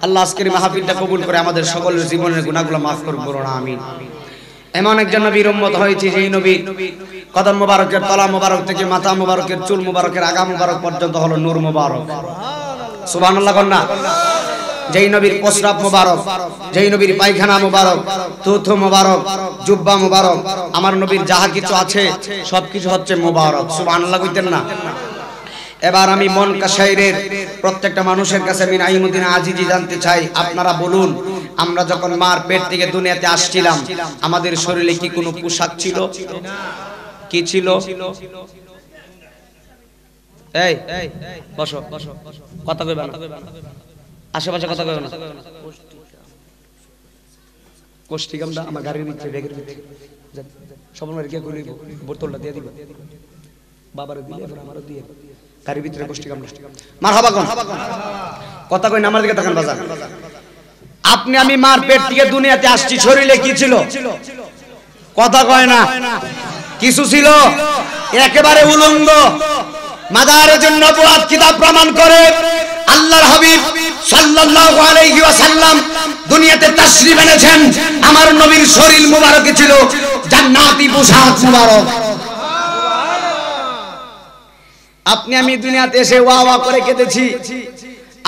আল্লাহ আজকের মাহফিলটা কবুল করে আমাদের সকলের জীবনের গুনাহগুলো মাফ করুন, বলুন আমিন। এমন একজন নবীর উম্মত হয়েছে যেই নবী কদম মুবারকের তলা মুবারক থেকে মাথা মুবারকের চুল মুবারকের আগা মুবারক পর্যন্ত হলো নূর মুবারক। সুবহানাল্লাহ কন্যা। যেই নবীর প্রস্রাব মুবারক, যেই নবীর পায়খানা মুবারক, থুথু মুবারক, জুব্বা মুবারক, আমার নবীর যাহা কিছু আছে সবকিছু হচ্ছে মুবারক। সুবহানাল্লাহ কইতেন না? এবার আমি মন কাশাইরের প্রত্যেকটা মানুষের কাছে আমি নাইমুদ্দিন আজিজি জানতে চাই, আপনারা বলুন, আমরা যখন মার পেট থেকে দুনিয়াতে আসছিলাম আমাদের শরীরে কি কোনো পোশাক ছিল? কি ছিল? এই বসো, কথা কইবা না, আশেপাশে কথা কইবা না। কোষ্টি গামটা আমার গাড়ির ভিতরে, ব্যাগের ভিতরে সবার কে কইব, বোতলটা দিয়ে দিব, বাবারে দিলে এবার আমারও দিয়ে গাড়ির ভিতরে কোষ্টি গামটা। মারহাবা কোন কথা কই না, আমার দিকে তাকান বাজার। আপনি আমি মার পেট থেকে দুনিয়াতে আসছি, শরীরে কি ছিল? কথা কয় না, কিছু ছিল একেবারে উলঙ্গ। মাদারেজুন নবুয়াত কিতাব প্রমাণ করে আল্লাহর হাবিব সাল্লাল্লাহু আলাইহি ওয়াসাল্লাম দুনিয়াতে তাশরীফ এনেছেন, আমার নবীর শরীর মুবারকে ছিল জান্নাতি পোশাক মুবারক। আপনি আমি দুনিয়াতে এসে ওয়া ওয়া করে কেঁদেছি,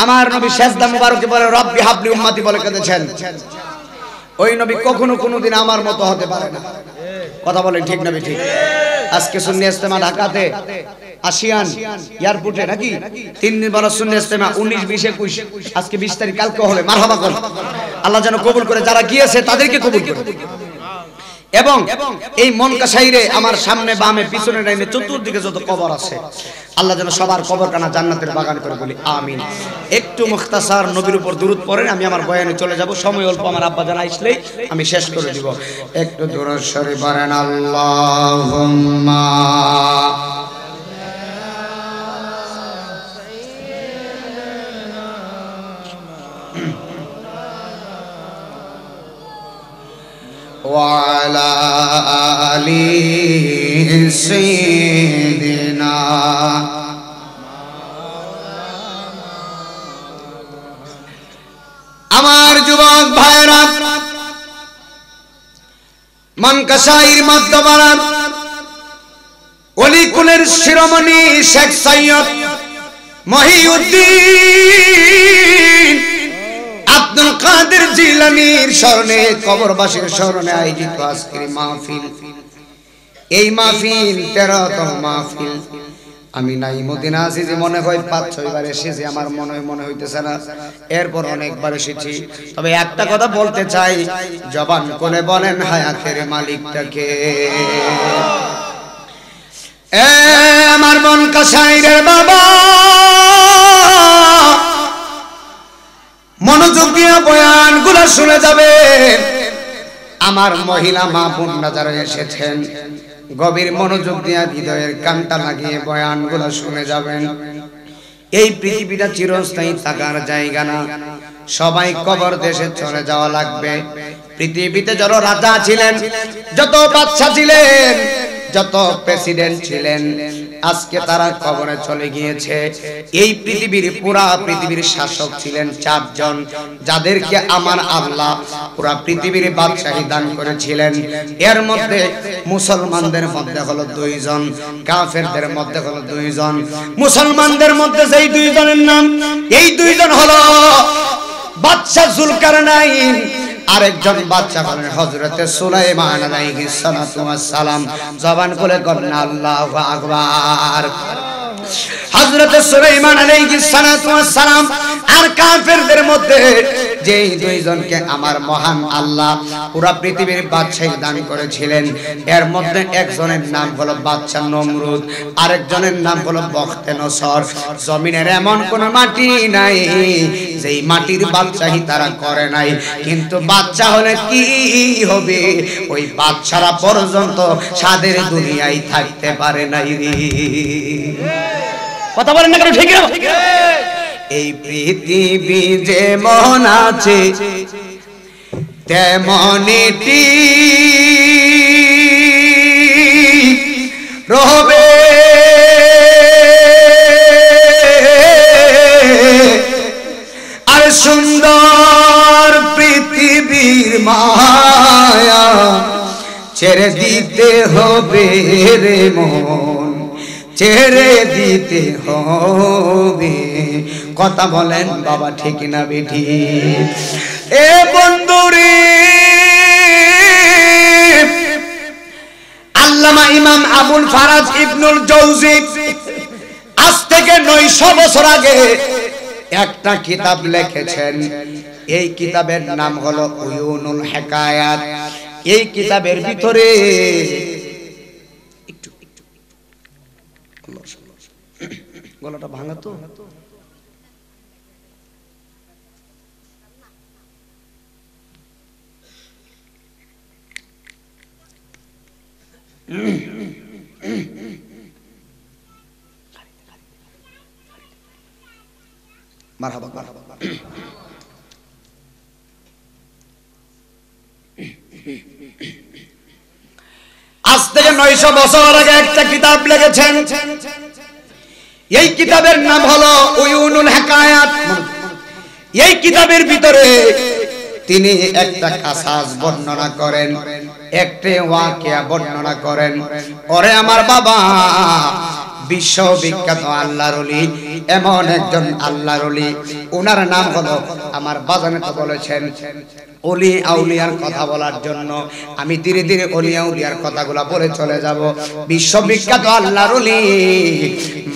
আমার নবী সেজদা মুবারকে বলে রব্বি হাবলি উম্মতি বলে কেঁদেছেন। ওই নবী কখনো কোনোদিন আমার মতো হতে পারে না। কথা বলেন ঠিক না ঠিক? আজকে সুন্নি ইজতেমা ঢাকাতে আসিয়ান এয়ারপোর্টে নাকি 3 দিন বড় সুন্নি ইজতেমা 19, 20, 21, আজকে 20 তারিখ, কালকে হবে। মারহাবা কর। আল্লাহ যেন কবুল করে, যারা গিয়েছে তাদেরকে কবুল করে। এবং এই মনকাশাইরে আমার সামনে বামে পিছনে ডাইনে চতুর্দিকে যত কবর আছে আল্লাহ যেন সবার কবরখানা জান্নাতের বাগান করে, বলি আমিন। একটু মুখতাসার নবীর উপর দুরূদ পড়েন, আমি আমার বয়ানে চলে যাব, সময় অল্প, আমার আব্বা জান আসলেই আমি শেষ করে দিব। একটু দুরূদ শরীফ পড়েন। আল্লাহুম্মা وعلى آل سيدنا আমার যুবক ভাইরা, মনকাশাইর মধ্যপাড়া অলিকুলের শিরোমণি শেখ সৈয়দ মহিউদ্দিন আব্দুল কাদের জিলানীর স্মরণে, কবরবাসীর স্মরণে আয়োজিত আজকের মাহফিল। এই মাহফিল 13তম মাহফিল। আমি নাইমুদ্দিন আজিজি মনে হয় 5-6 বার এসেছি, আমার মনে হইতেছে না, এরপর অনেকবার এসেছি। তবে একটা কথা বলতে চাই, জবান খুলে বলেন হায়াতের মালিকটাকে। আমার মনকাশাইরের বাবা, মনোযোগ দিয়ে বয়ানগুলো শুনে যাবে। আমার মহিলা মা বোনরা যারা এসেছেন গভীর মনোযোগ দিয়ে হৃদয়ের কানটা লাগিয়ে বয়ানগুলো শুনে যাবেন। এই পৃথিবীটা চিরস্থায়ী থাকার জায়গা না, সবাই কবর দেশে চলে যাওয়া লাগবে। পৃথিবীতে যত রাজা ছিলেন, যত বাদশা ছিলেন, যত প্রেসিডেন্ট ছিলেন, আজকে তারা কবরে চলে গিয়েছে। এই পৃথিবীর পুরা পৃথিবীর শাসক ছিলেন 4 জন, যাদেরকে আমার আল্লাহ পুরা পৃথিবীর বাদশাহী দান করেছিলেন। এর মধ্যে মুসলমানদের মধ্যে হলো 2 জন, কাফেরদের মধ্যে হলো 2 জন। মুসলমানদের মধ্যে যেই 2 জনের নাম, এই 2 জন হলো বাদশা জুলকারনাইন, আরেকজন বাদশা হলেন হযরতে সুলাইমান আলাইহিস সালাতু ওয়াস সালাম। জবান খুলে বলেন আল্লাহু আকবার। হযরতে সুলাইমান আলাইহিস সালাতু ওয়াস সালাম আর কাফেরদের মধ্যে যেই 2 জনকে আমার মহান আল্লাহ পুরা পৃথিবীর বাদশাহী দান করেছিলেন, এর মধ্যে একজনের নাম হলো বাদশা নমরুদ, আরেকজনের নাম হলো বখতে নসর। জমিনের এমন কোন মাটি নাই যেই মাটির বাদশাহী তারা করে নাই, কিন্তু বাদশা হলে কি হবে, ওই বাদশারা পর্যন্ত সাদের দুনিয়ায় থাকতে পারে নাই রে। কথা বলেন না কেন? ঠিক না? এই পৃথিবী যেমন আছে তেমনই রবে, আর সুন্দর পৃথিবীর মায়া ছেড়ে দিতে হবে রে মন, ছেড়ে দিতে হবে। কথা বলেন বাবা, ঠিক না বেঠি? এ বন্ধুরে, আল্লামা ইমাম আবুল ফারাজ ইবনুল জৌজি আজ থেকে 900 বছর আগে একটা কিতাব লিখেছেন। এই কিতাবের নাম হলো উয়ুনুল হিকায়াত। এই কিতাবের ভিতরে একটু গলাটা ভাঙা তো, মারহাবা মারহাবা। আজ থেকে 900 বছর আগে একটা কিতাব লিখেছেন। এই কিতাবের নাম হলো উয়ুনুল হিকায়াত। এই কিতাবের ভিতরে তিনি একটা কাসাস বর্ণনা করেন, একটা ওয়াকিয়া বর্ণনা করেন। ওরে আমার বাবা, বিশ্ববিখ্যাত আল্লাহর ওলি, এমন একজন আল্লাহর ওলি, ওনার নাম হলো, আমার বাজানে তো বলেছেন ওলি আউলিয়ার কথা বলার জন্য, আমি ধীরে ধীরে ওলি আউলিয়ার কথাগুলো বলে চলে যাব। বিশ্ববিখ্যাত আল্লাহর ওলি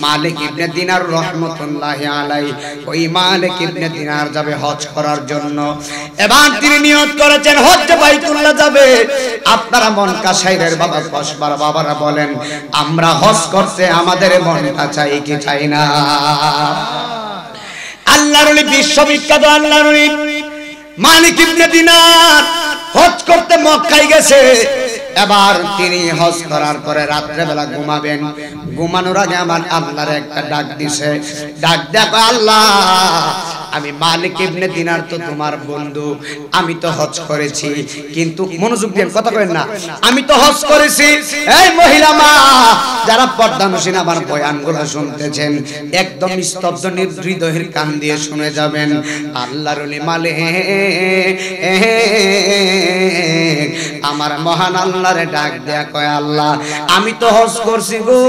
মালিক ইবনে দিনার রহমাতুল্লাহি আলাইহি, ওই মালিক ইবনে দিনার যাবে হজ করার জন্য। এবার তিনি নিয়ত করেছেন হজ বাইতুল্লাহ যাবে। আপনারা মন কাশাইরের বাবা কসবার বাবারা বলেন, আমরা হজ করতে আমাদের মনটা চাই কি চাই না? আল্লাহর ওলি, বিশ্ববিখ্যাত আল্লাহর ওলি মালিক ইবনে দিনার হজ করতে মক্কায় গেছে। এবার তিনি হজ করার পরে রাত্রে বেলা ঘুমাবেন। ঘুমানোর আগে আমার আল্লাহর একটা ডাক দিছে। ডাক দেখো, আল্লাহ আমি মালিক ইবনে দিনার তো তোমার বন্ধু, আমি তো হজ করেছি, কিন্তু মনোযোগ দিয়ে কথা কইেন না, আমি তো হজ করেছি। এই মহিলা মা যারা পর্দানসীন আমার বয়ানগুলো শুনতেছেন, একদম স্তব্ধ হৃদয়ের কান দিয়ে শুনে যাবেন। আল্লাহর ওলি মালিক আমার মহান আল্লাহরে ডাক দেয়া কয়, আল্লাহ আমি তো হজ করছি গো,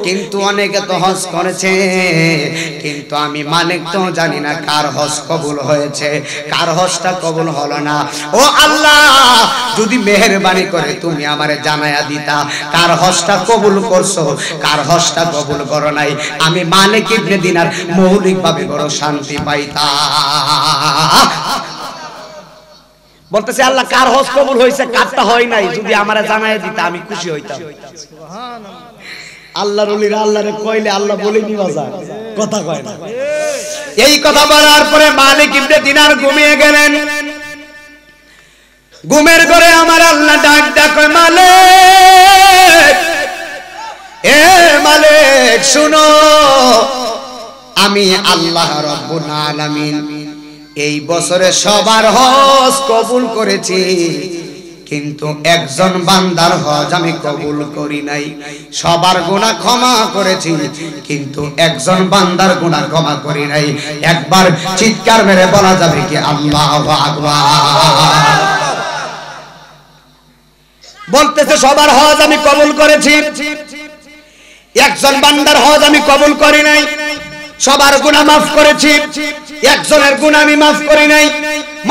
কিন্তু অনেকে তো হজ করেছে, কিন্তু আমি মালিক তো জানি না কার হজ কবুল হয়েছে, কার হজটা কবুল হলো না। ও আল্লাহ, যদি মেহেরবানি করে তুমি আমারে জানায়া দিতা কার হজটা কবুল করছো, কার হজটা কবুল করো নাই, আমি মালিক ইবনে দিনার মৌলিকভাবে বড় শান্তি পাইতাম। বলতেছে আল্লাহ কার হজ কবুল হয়েছে, কারটা হয় নাই, যদি আমারে জানায়া দিতা আমি খুশি হইতাম। আল্লাহর ওলিরা আল্লাহরে কইলে আল্লাহ বলেনি বাজার, কথা কয় না। এই কথা বলার পরে মালিক ইবনে দিনার ঘুমিয়ে গেলেন। ঘুমের ঘরে আমার আল্লাহ ডাক ডাক, মালিক, এ মালিক শুনো, আমি আল্লাহ রাব্বুল আলামিন এই বছরে সবার হজ কবুল করেছি, কিন্তু একজন বান্দার হজ আমি কবুল করি নাই। সবার গুনাহ ক্ষমা করেছি, কিন্তু একজন বান্দার গুনাহ ক্ষমা করি নাই। একবার চিৎকার মেরে বলা যাবে কি আল্লাহু আকবার? বলতেছে সবার হজ আমি কবুল করেছি, একজন বান্দার হজ আমি কবুল করি নাই। সবার গুনাহ মাফ করেছি, একজনের গুনাহ আমি মাফ করি নাই।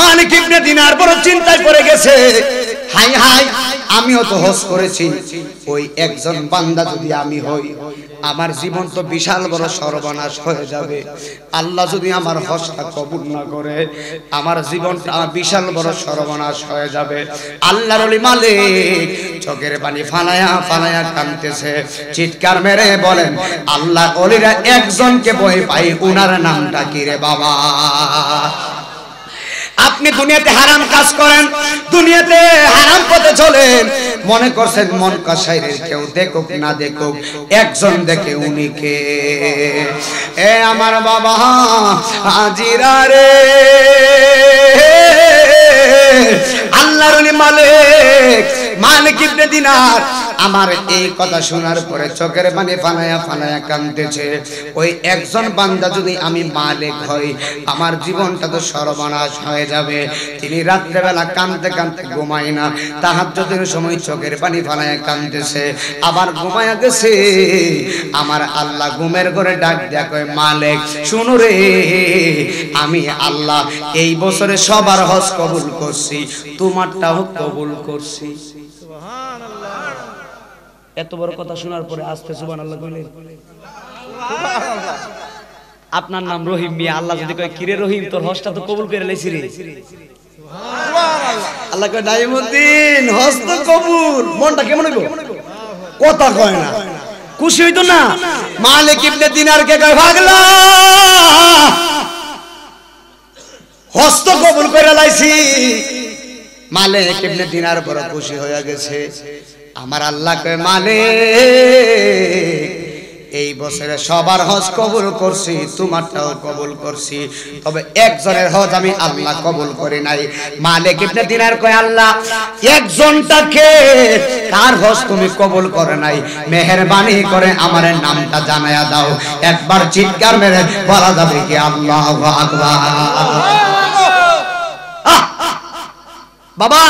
মালিক ইবনে দিনার বড় চিন্তায় পড়ে গেছে, হাই হাই, আমিও তো হজ করেছি, ওই একজন বান্দা যদি আমি হই, আমার জীবন তো বিশাল বড় সর্বনাশ হয়ে যাবে। আল্লাহ যদি আমার হজটা কবুল না করে, আমার জীবনটা বিশাল বড় সর্বনাশ হয়ে যাবে। আল্লাহর ওলি মালিক চোখের পানি ফালায়া ফালায়া কাঁদতেছে, চিৎকার মেরে বলেন, আল্লাহ ওলিরা একজনকে ভয় পাই, উনার নামটা কি রে বাবা? আপনি দুনিয়াতে হারাম কাজ করেন, দুনিয়াতে হারাম পথে চলেন, মনে করছেন মন কাশাইরের কেউ দেখুক না দেখুক, একজন দেখে উনি কে? এ আমার বাবা হাজিরা রে, আল্লাহর ওলি মালিক মালিক ইবনে দিনার আমার এই কথা শোনার পরে চোখের পানি ফালায়া ফালায়া কাঁদতেছে। ওই একজন বান্দা যদি আমি মালিক হই, আমার জীবনটা তো সর্বনাশ হয়ে যাবে। তিনি রাত্রেবেলা কাঁদতে কাঁদতে ঘুমায় না, তাহাজ্জুদের সময় চোখের পানি ফালায়া কাঁদতেছে, আবার ঘুমায়া গেছে। আমার আল্লাহ ঘুমের ঘরে ডাক দেয়া কয়, মালিক শুনো রে, আমি আল্লাহ এই বছরে সবার হজ কবুল করছি, তোমারটাও কবুল করছি। সুবহানাল্লাহ। এত বড় কথা শোনার পরে আস্তে সুবহানাল্লাহ কইলেন। সুবহানাল্লাহ। আপনার নাম রহিম মিয়া, আল্লাহ যদি কয় কিরে রহিম তোর হজটা তো কবুল করে লাইছি রে। সুবহানাল্লাহ। আল্লাহ কয় নাইমুদ্দিন হজ তো কবুল, মনটা কেমন হইব? কথা কয় না, খুশি হইতো না? মালিক ইবনে দিনারকে কয় পাগলা, হজ তো কবুল করে লাইছি। মালিক ইবনে দিনার বড় খুশি হয়ে গেছে। আমার আল্লাহ কয় মালিক এই বছরে সবার হজ কবুল করছি, তোমারটাও কবুল করছি, তবে একজনের হজ আমি আল্লাহ কবুল করি নাই। মালিক ইবনে দিনার কয় আল্লাহ একজনটাকে তার হজ তুমি কবুল করে নাই, মেহেরবানি করে আমার নামটা জানায়া দাও। একবার চিৎকার মেরে বলা যাবে কি আল্লাহু আকবার? বাবা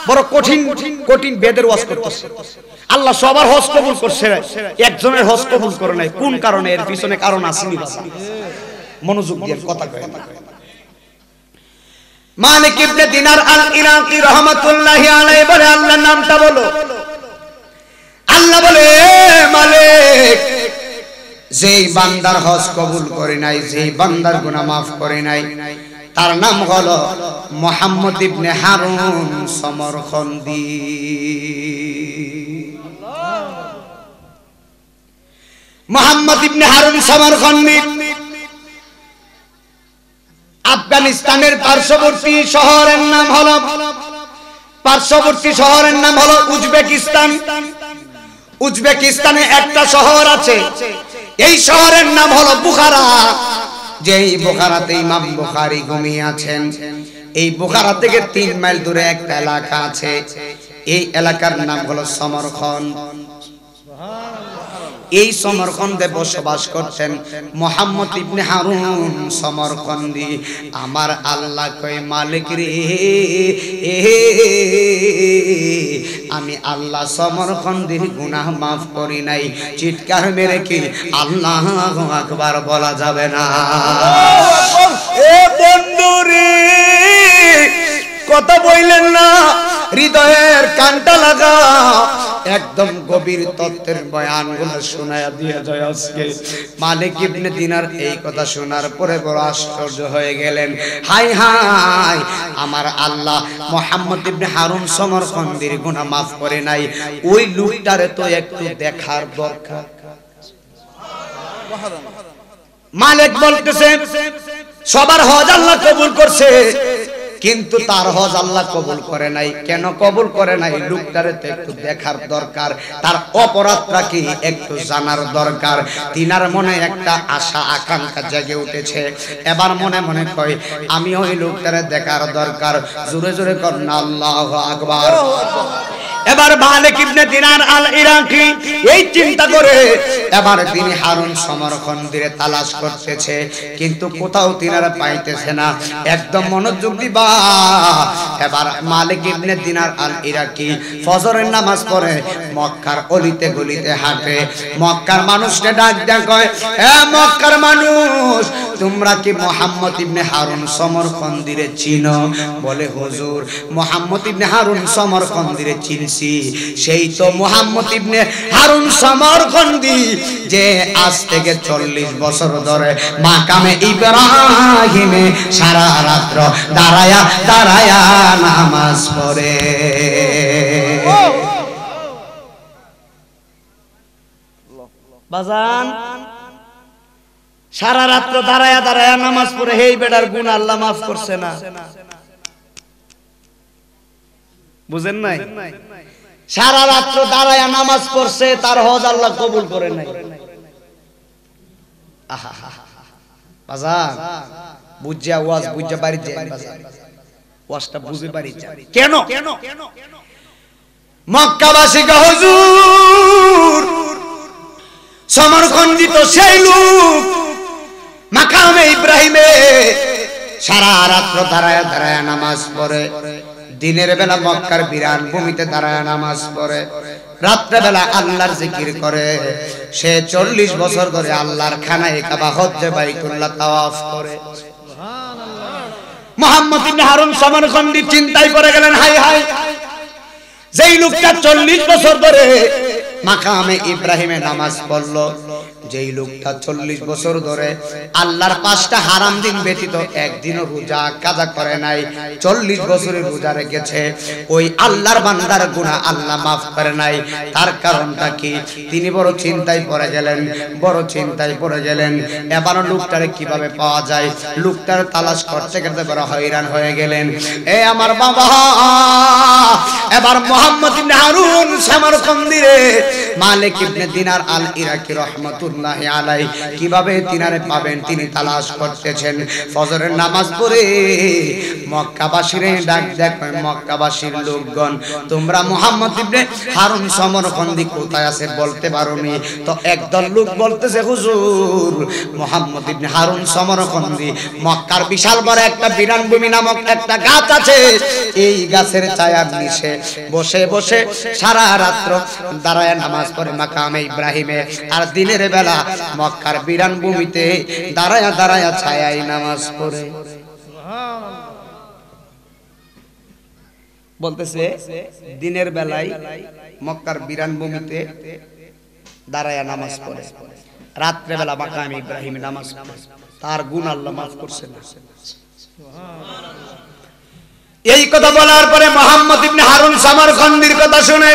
বড় কঠিন কঠিন বেদের ওয়াজ করতেছে। আল্লাহ সবার হজ কবুল করছে, একজনের হজ কবুল করে নাই। কোন কারণে? এর পিছনে কারণ আছে নি বাবা? মনোযোগ দিয়ে কথা কয়। মালিক ইবনে দিনার আল ইরাকি রাহমাতুল্লাহি আলাইহি বলে আল্লাহর নামটা বলো। আল্লাহ বলে মালিক যেই বান্দার হজ কবুল করে নাই, যেই বান্দার গুনাহ maaf করে নাই, তার নাম হলো মুহাম্মদ ইবনে হারুন সমরখন্দি। মুহাম্মদ ইবনে হারুন সমরখন্দি আফগানিস্তানের পার্শ্ববর্তী শহরের নাম হলো উজবেকিস্তান। উজবেকিস্তানে একটা শহর আছে, এই শহরের নাম হলো বুখারা। যেই বুখারাতে ইমাম বুখারী ঘুমিয়ে আছেন, এই বুখারা থেকে 3 মাইল দূরে একটা এলাকা আছে, এই এলাকার নাম হলো সমরখন্দ। এই সমরখন্দে বসবাস করতেন মুহাম্মদ ইবনে হারুন সমরখন্দি। আমার আল্লাহ কয় মালিক রে, আমি আল্লাহ সমরখন্দির গুনাহ maaf করি নাই। চিৎকার মেরে কি আল্লাহু আকবার বলা যাবে না? এ বন্ধু রে, কথা বললেন না, হৃদয়ের কানটা লাগা, একদম গভীর তত্ত্বের বয়ানগুলো শোনায়া দিয়ে যায় আজকে। মালিক ইবনে দিনার এই কথা শোনার পরে বড় আশ্চর্য হয়ে গেলেন। হাই হাই, আমার আল্লাহ মুহাম্মদ ইবনে হারুন সমরখন্দির গুনাহ maaf করে নাই, ওই লোকটারে তো একটু দেখার দরকার। মালিক বলতেছে সবার হজ আল্লাহ কবুল করছে, কিন্তু তার হজ আল্লাহ কবুল করে নাই। কেন কবুল করে নাই? লোকটারে তো একটু দেখার দরকার, তার অপরাধটা কি একটু জানার দরকার। তিনার মনে একটা আশা আকাঙ্ক্ষা জেগে উঠেছে। এবার মনে মনে কয় আমি ওই লোকটারে দেখার দরকার। জোরে জোরে করেন আল্লাহু আকবার। এবার মালিক ইবনে দিনার আল ইরাকি এই চিন্তা করে এবার তিনি হারুন সমরখন্দিরে তালাশ করতেছে, কিন্তু কোথাও তিনারা পাইতেছে না। একদম মনোযোগ দিবা। এবার মালিক ইবনে দিনার আল ইরাকি ফজরের নামাজ পড়ে মক্কার অলিতে গলিতে হাঁটে। মক্কার মানুষকে ডাক দেয়, কয় এ মক্কার মানুষ, তোমরা কি মুহাম্মদ ইবনে হারুন সমরখন্দিরে চিনো? বলে হুজুর মুহাম্মদ ইবনে হারুন সমরখন্দিরে চিনছি। সেই তো মুহাম্মদ ইবনে হারুন সমরখন্দি যে আজ থেকে 40 বছর ধরে মাকামে ইব্রাহিমে সারা রাত দাঁড়ায়া দাঁড়ায়া নামাজ পড়ে। বাজান সারা রাত দাঁড়ায়া দাঁড়ায়া নামাজ পড়ে, হেই বেটার গুনাহ আল্লাহ maaf করছে না। বুঝেন নাই? সারা রাত দাঁড়ায়া নামাজ পড়ছে, তার হজ আল্লাহ কবুল করে নাই। বাজান বুঝা ওয়াজ বুঝা বাড়ি যায়, বাজান ওয়াজটা বুঝে বাড়ি যায়। কেন? মক্কাবাসী কে হুজুর সমরখন্ডী তো সেই লোক মাকামে ইব্রাহিমে সারা রাত দাঁড়ায় দাঁড়ায় নামাজ পড়ে, দিনের বেলা মক্কার বিরান ভূমিতে দাঁড়ায় নামাজ পড়ে, রাত্রে বেলা আল্লাহর জিকির করে। সে 40 বছর ধরে আল্লাহর খানায়ে কাবা হজ্জে বাইতুল্লাহ তাওয়াফ করে। মুহাম্মদ ইবনে হারুন সমরখন্ডী চিন্তায় পড়ে গেলেন, হাই হাই, যেই লোকটা 40 বছর ধরে মাকামে ইব্রাহিমে নামাজ পড়লো, যেই লোকটা 40 বছর ধরে আল্লাহর 5টা হারাম দিন ব্যতীত একদিনও রোজা কাজা করে নাই, 40 বছরের রোজা রেখেছে, ওই আল্লাহর বান্দার গুনাহ আল্লাহ মাফ করে নাই। তার কারণটা কি? তিনি বড় চিন্তায় পড়ে গেলেন, বড় চিন্তায় পড়ে গেলেন। এবার লোকটারে কিভাবে পাওয়া যায়, লোকটার তালাশ করতে করতে বড় হয়রান হয়ে গেলেন। এ আমার বাবা, এবার মুহাম্মদ ইবনে হারুন সমরখন্ডী রে মালিক ইবনে দিনার আল ইরাকি রাহমাতুল্লাহি আলাইহি কিভাবে তিনারে পাবেন তিনি তালাশ করতেছেন। ফজরের নামাজ পড়ে মক্কাবাসীরে ডাক দেখ, মক্কাবাসীর লোকগণ, তোমরা মুহাম্মদ ইবনে হারুন সমরখন্ডী কোথায় আছে বলতে পারোনি? তো একদল লোক বলতেছে, হুজুর মুহাম্মদ ইবনে হারুন সমরখন্ডী মক্কার বিশাল বড় একটা বিরান ভূমি নামক একটা গাছ আছে, এই গাছের ছায়ার নিচে বসে বসে সারা রাত্র দাঁড়ায় নামাজ পড়ে মাকামে ইব্রাহিমে, আর দিনের বেলা মক্কার বিরান ভূমিতে দাঁড়ায় দাঁড়ায় ছায়ায় নামাজ পড়ে। বলতেছে দিনের বেলায় মক্কার বিরান ভূমিতে দাঁড়ায় নামাজ পড়ে, রাত্রে বেলা মাকামে ইব্রাহিমে নামাজ পড়ে, তার গুনাহ আল্লাহ মাফ করছেন। এই কথা বলার পরে মুহাম্মদ ইবনে হারুন সমরখন্ডীর কথা শুনে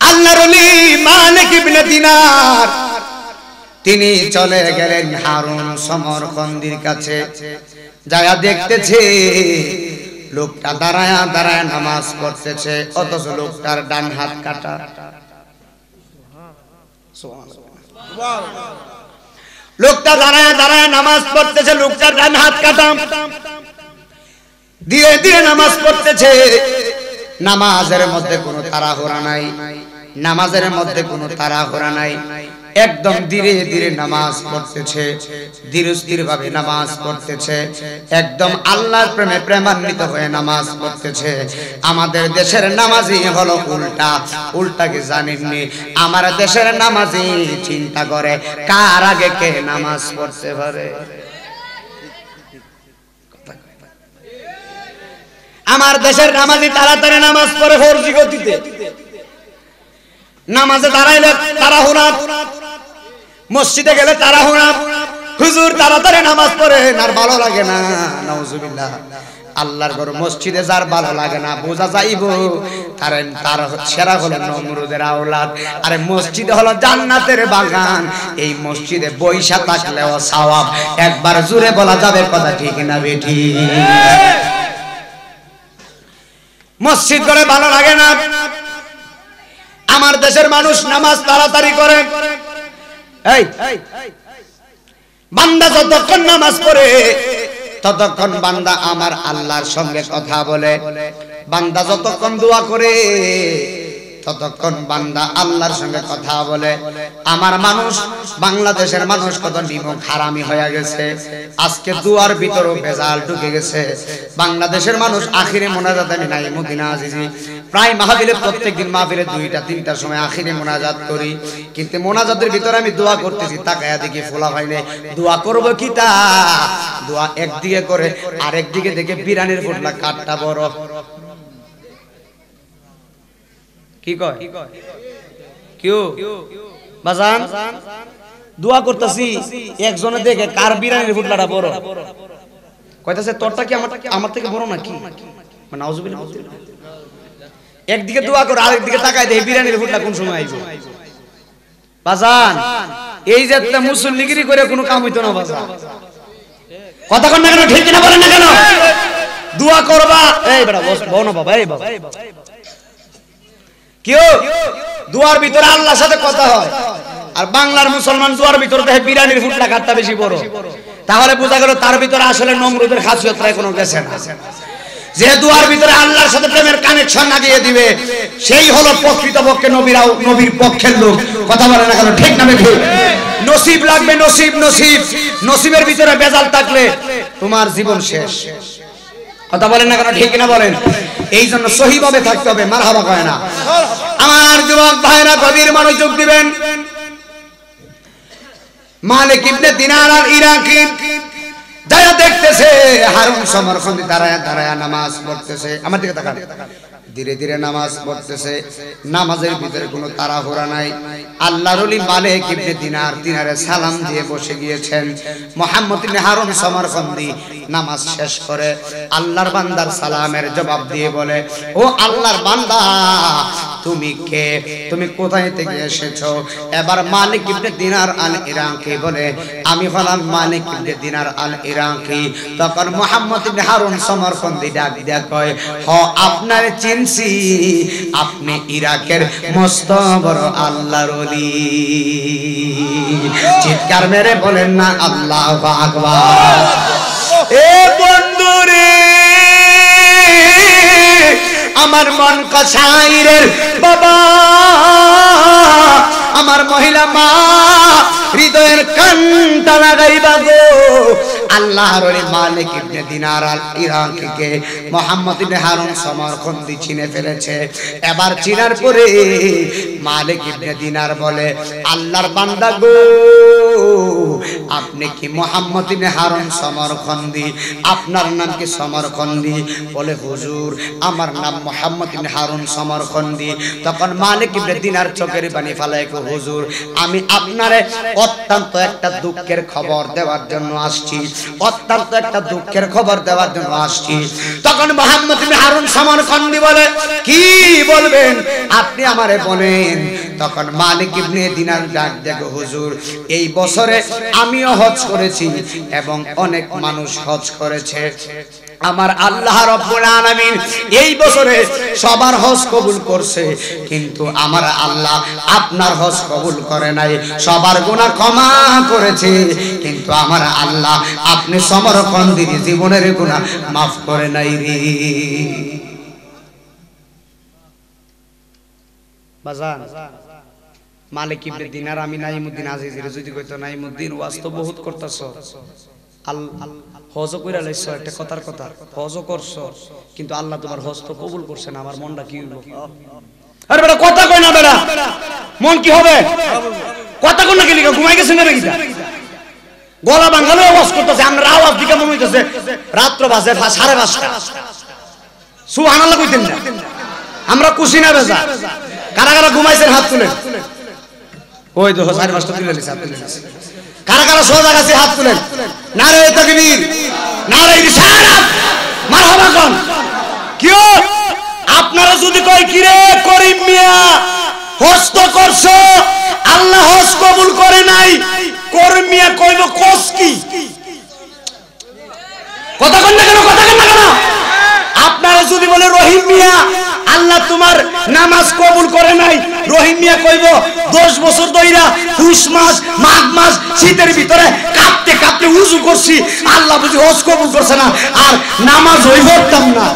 আল্লাহর ওলি মালিক ইবনে দিনার তিনি চলে গেলেন হারুন সমরখন্ডীর কাছে। যায়া দেখতেছে লোকটা দাঁড়ায় দাঁড়ায় নামাজ পড়তেছে, অথচ লোকটার ডান হাত কাটা। লোকটা দাঁড়ায় দাঁড়ায় নামাজ পড়তেছে, লোকটার ডান হাত কাটা। ধীরে ধীরে নামাজ পড়তেছে, নামাজের মধ্যে কোনো তাড়াহুড়া নাই, নামাজের মধ্যে কোনো তাড়াহুড়া নাই, একদম ধীরে ধীরে নামাজ পড়তেছে, ধীরে স্থির ভাবে নামাজ পড়তেছে, একদম আল্লাহর প্রেমে প্রেমান্বিত হয়ে নামাজ পড়তেছে। আমাদের দেশের নামাজি হলো উল্টা। উল্টা কি জানেননি? আমার দেশের নামাজি চিন্তা করে কার আগে কে নামাজ পড়তে পারে। আমার দেশের নামাজি তাড়াতাড়ি নামাজ পড়ে ফরজি গতিতে, নামাজে দাঁড়াইলে তাড়াহুড়া, মসজিদে গেলে তাড়াহুড়া, হুজুর তাড়াতাড়ি নামাজ পড়ে আর ভালো লাগে না। নাউজুবিল্লাহ। আল্লাহর ঘর মসজিদে যার ভালো লাগে না বোঝা যাইব তার সেরা হলো নমরুদের আওলাদ। আরে মসজিদে হলো জান্নাতের বাগান, এই মসজিদে বৈশা থাকলেও সওয়াব। একবার জোরে বলা যাবে কথা ঠিক না বেঠি? মসজিদ করে ভালো লাগে না। আমার দেশের মানুষ নামাজ তাড়াতাড়ি করে। এই বান্দা যতক্ষণ নামাজ পড়ে ততক্ষণ বান্দা আমার আল্লাহর সঙ্গে কথা বলে, বান্দা যতক্ষণ দোয়া করে ততক্ষণ বান্দা আল্লাহর সঙ্গে কথা বলে। আমার মানুষ, বাংলাদেশের মানুষ কত নিমক হারামি হয়ে গেছে, আজকে দুয়ার ভিতরও ভেজাল ঢুকে গেছে। বাংলাদেশের মানুষ আখিরে মোনাজাত, আমি নাই মদিনা আজিজি প্রায় মাহফিলে প্রত্যেকদিন মাহফিলে 2টা 3টার সময় আখিরে মোনাজাত করি, কিন্তু মোনাজাতের ভিতরে আমি দোয়া করতেছি, তাকায়া দেখি ফোলা হয় নাই। দোয়া করব কি তা? দোয়া একদিকে করে আরেক দিকে দেখে বিরানির ফুটলা কাঠটা বড়। কি কয় কেউ বাজান? দোয়া করতেছি, একজনে দেখে কার বিরানির ফুটলাটা বড়, কইতাছে তোরটা কি আমার থেকে বড় নাকি? মানে নাউজুবিল্লাহ। একদিকে দোয়া করে আরেক দিকে তাকায় দেখে বিরানির ফুটলা কোন সময় আইব। বাজান এই যে মুসল্লিগিরি করে কোনো কাম হইতো না বাজান। কথা কন না কেন? ঠিক কিনা বলেন না কেন? দোয়া করবা, এই বেটা বস না বাবা, এই বাবা কেউ দুয়ার ভিতরে আল্লাহর সাথে কথা হয়, আর বাংলার মুসলমান দুয়ার ভিতরে দেখে বিরানির ফুটলা কাঠটা বেশি বড়। তাহলে বোঝা গেল তার ভিতরে আসলে নমরুদের খাসিয়তটা কোনো গেছে না। যে দুয়ার ভিতরে আল্লাহর সাথে প্রেমের কানেকশন লাগিয়ে দিবে সেই হলো প্রকৃতপক্ষে নবীর পক্ষের লোক। কথা বলে না কেন, ঠিক না বেঠিক? নসিব লাগবে, নসিব নসিব নসিবের ভিতরে বেজাল থাকলে তোমার জীবন শেষ। কথা বলেন না কেন, ঠিক না বলেন? এই জন্য সহিভাবে থাকতে হবে। মারহাবা কয় না? আমার যুবক ভাইরা গভীর মনোযোগ দিবেন। মালিক ইবনে দিনার আল ইরাকি যারা দেখতেছে হারুন সমরখন্দি দাঁড়ায় দাঁড়ায় নামাজ পড়তেছে, আমার দিকে তাকান, ধীরে ধীরে নামাজ পড়তেছে, নামাজের ভিতরে কোনো তাড়াহুড়া নাই। আল্লাহর ওলি মালিক ইবনে দিনারে সালাম দিয়ে বসে গিয়েছেন। মুহাম্মদ ইবনে হারুন সমরখন্দি নামাজ শেষ করে আল্লাহর বান্দার সালামের জবাব দিয়ে বলে, ও আল্লাহর বান্দা, তুমি কে? তুমি কোথায় থেকে এসেছো? এবার মালিক ইবনে দিনার আল ইরাকি বলে, আমি হলাম মালিক ইবনে দিনার আল ইরাকি। তখন মুহাম্মদ ইবনে হারুন সমরখন্দি ডাক দিয়া কয়, হ আপনার চিনছি, আপনি ইরাকের মস্ত বড় আল্লাহর ওলি। চিৎকার মেরে বলেন না আল্লাহু আকবার। এ বন্ধুরে, আমার মন কসাইরের বাবা, আমার মহিলা মা, হৃদয়ের কান্তা লাগাইবা গো। আল্লাহর ওলি মালিক ইবনে দিনার আল ইরাকিকে মুহাম্মদ ইবনে হারুন সমরখন্দি চিনে ফেলেছে। এবার চিনার পরে মালিক ইবনে দিনার বলে, আল্লাহর বান্দা গো, আপনি কি মুহাম্মদ ইবনে হারুন সমরখন্দি? আপনার নাম কি সমরখন্দি? বলে, হুজুর আমার নাম মুহাম্মদ ইবনে হারুন সমরখন্দি। তখন মালিক ইবনে দিনার চোখের পানি ফেলায়, হুজুর আমি আপনারে অত্যন্ত একটা দুঃখের খবর দেওয়ার জন্য আসছি, অত্যন্ত একটা দুঃখের খবর দেওয়ার জন্য আসছি। তখন মুহাম্মদ ইবনে হারুন সমরখন্দি বলে, কি বলবেন আপনি আমারে বলেন। তখন মালিক ইবনে দিনার ডাক দেখো, হুজুর এই বছরে আমিও হজ করেছি এবং অনেক মানুষ হজ করেছে। আমার আল্লাহ রাব্বুল আলামিন এই বছরে সবার হজ কবুল করছে, কিন্তু আমার আল্লাহ আপনার হজ কবুল করে নাই। সবার গুনাহ ক্ষমা করেছে, কিন্তু আমার আল্লাহ আপনি সমরখন্দির জীবনের গুনাহ মাফ করে নাই রে। বাজান মালিক ইবনে দিনার আমি নাইমুদ্দিন আজিজের যদি কইতো, নাইমুদ্দিন ওয়াজ তো বহুত করতেছ, হজ কইরা লাইছ, একটা কথার কথা, হজ করছো কিন্তু আল্লাহ তোমার হজ তো কবুল করছে না, আমার মনটা কি হইলো? আরে বেটা কথা কই না, বেটা মন কি হবে? কথা কই না, কি লিখা ঘুমাই গেছেন নাকি? গলা বাঙ্গালো আওয়াজ করতেছে, আমরা আওয়াজ দিকে মনে হইতেছে রাত্র বাজে 5:30। সুবহানাল্লাহ কইতেন না? আমরা খুশি না বেজা? কারা কারা ঘুমাইছেন হাত তুলেন। ওই তো 5:30 তুলে নিছে, হাত তুলে নিছে। কারা কারা সোজা গেছে হাত তুলেন। নারে তাকবীর, নারে রিসালাত, মারহাবা কোন। কি আপনারা যদি কই কি রে করিম মিয়া হজ তো করছো, আল্লাহ হজ কবুল করে নাই, করিম মিয়া কইব কোস কি? কথা কন না কেন, কথা কন না কেন? আপনারা যদি বলে রহিম মিয়া আল্লাহ তোমার নামাজ কবুল করে নাই, রহিম মিয়া কইব 10 বছর ধইরা পুষ মাস মাঘ মাস শীতের ভিতরে কাঁপতে কাঁপতে উযু করছি, আল্লাহ বুঝি হজ কবুল করছে না, আর নামাজ হই পড়তাম না।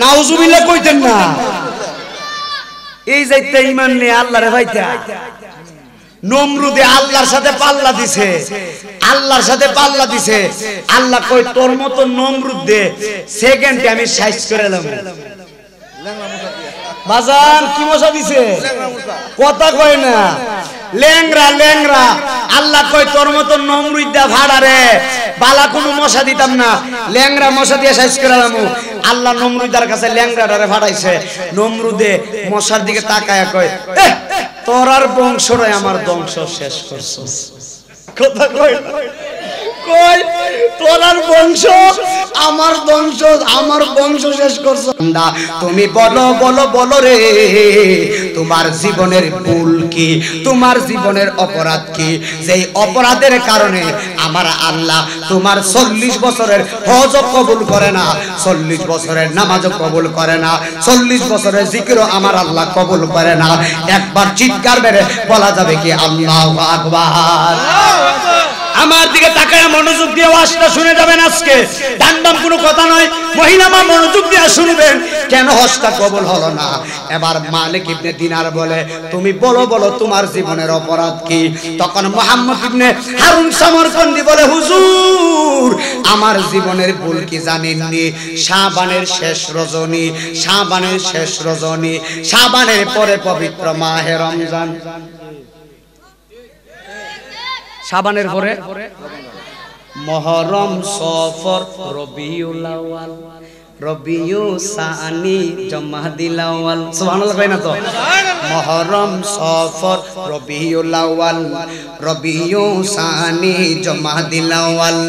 নাউজুবিল্লাহ কইতেন না? এই যাইতে ঈমান নিয়ে আল্লাহরে ভাইতা নমরুদে আল্লাহর সাথে পাল্লা দিছে, আল্লাহর সাথে পাল্লা দিছে। আল্লাহ কই তোর মত নমরুদ দে সেকেন্ডে আমি সাইজ করে এলাম। বাজান কি মশা দিছে? কথা কয় না, লেংরা লেংরা। আল্লাহ কই তোর মত নমরুদ দা ভাড়া রে, বালা কোনো মশা দিতাম না, ল্যাংরা মশা দিয়ে সাইজ করে এলাম। আল্লাহ নমরুদার কাছে ল্যাংরাটারে ফাটাইছে। নমরুদে মশার দিকে তাকায় কয়, তোর আর বংশরাই আমার বংশ শেষ করছস। কথা কয় না? কই তোর আর বংশ আমার বংশ, আমার বংশ শেষ করছ। তুমি বলো বলো বলো রে, তোমার জীবনের ভুল কি, তোমার জীবনের অপরাধ কি, যেই অপরাধের কারণে আমার আল্লাহ তোমার 40 বছরের হজ কবুল করে না, 40 বছরের নামাজ কবুল করে না, 40 বছরের জিকিরও আমার আল্লাহ কবুল করে না। একবার চিৎকার মেরে বলা যাবে কি আল্লাহু আকবার? আমার দিকে তাকায় মনোযোগ দিয়ে ওয়াজটা শুনে যাবেন। আজকে ডান্ডাম কোনো কথা নয়, মহিলা মা মনোযোগ দিয়ে শুনবেন। কেন হজটা কবুল হলো না? এবার মালিক ইবনে দিনার বলে, তুমি বলো বলো তোমার জীবনের অপরাধ কি? তখন মুহাম্মদ ইবনে হারুন সমরকন্দি বলে, হুজুর আমার জীবনের ভুল কি জানেননি? শাবানের শেষ রজনী, শাবানের শেষ রজনী, শাবানের পরে পবিত্র মাহে রমজান, শাবানের পরে মুহররম, সফর, রবিউল আউয়াল, রবিউ সানি, জমাদিল আউয়াল। সুবহানাল্লাহ কই না তো? মুহররম, সফর, রবিউল আউয়াল, রবিউ সানি, জমাদিল আউয়াল,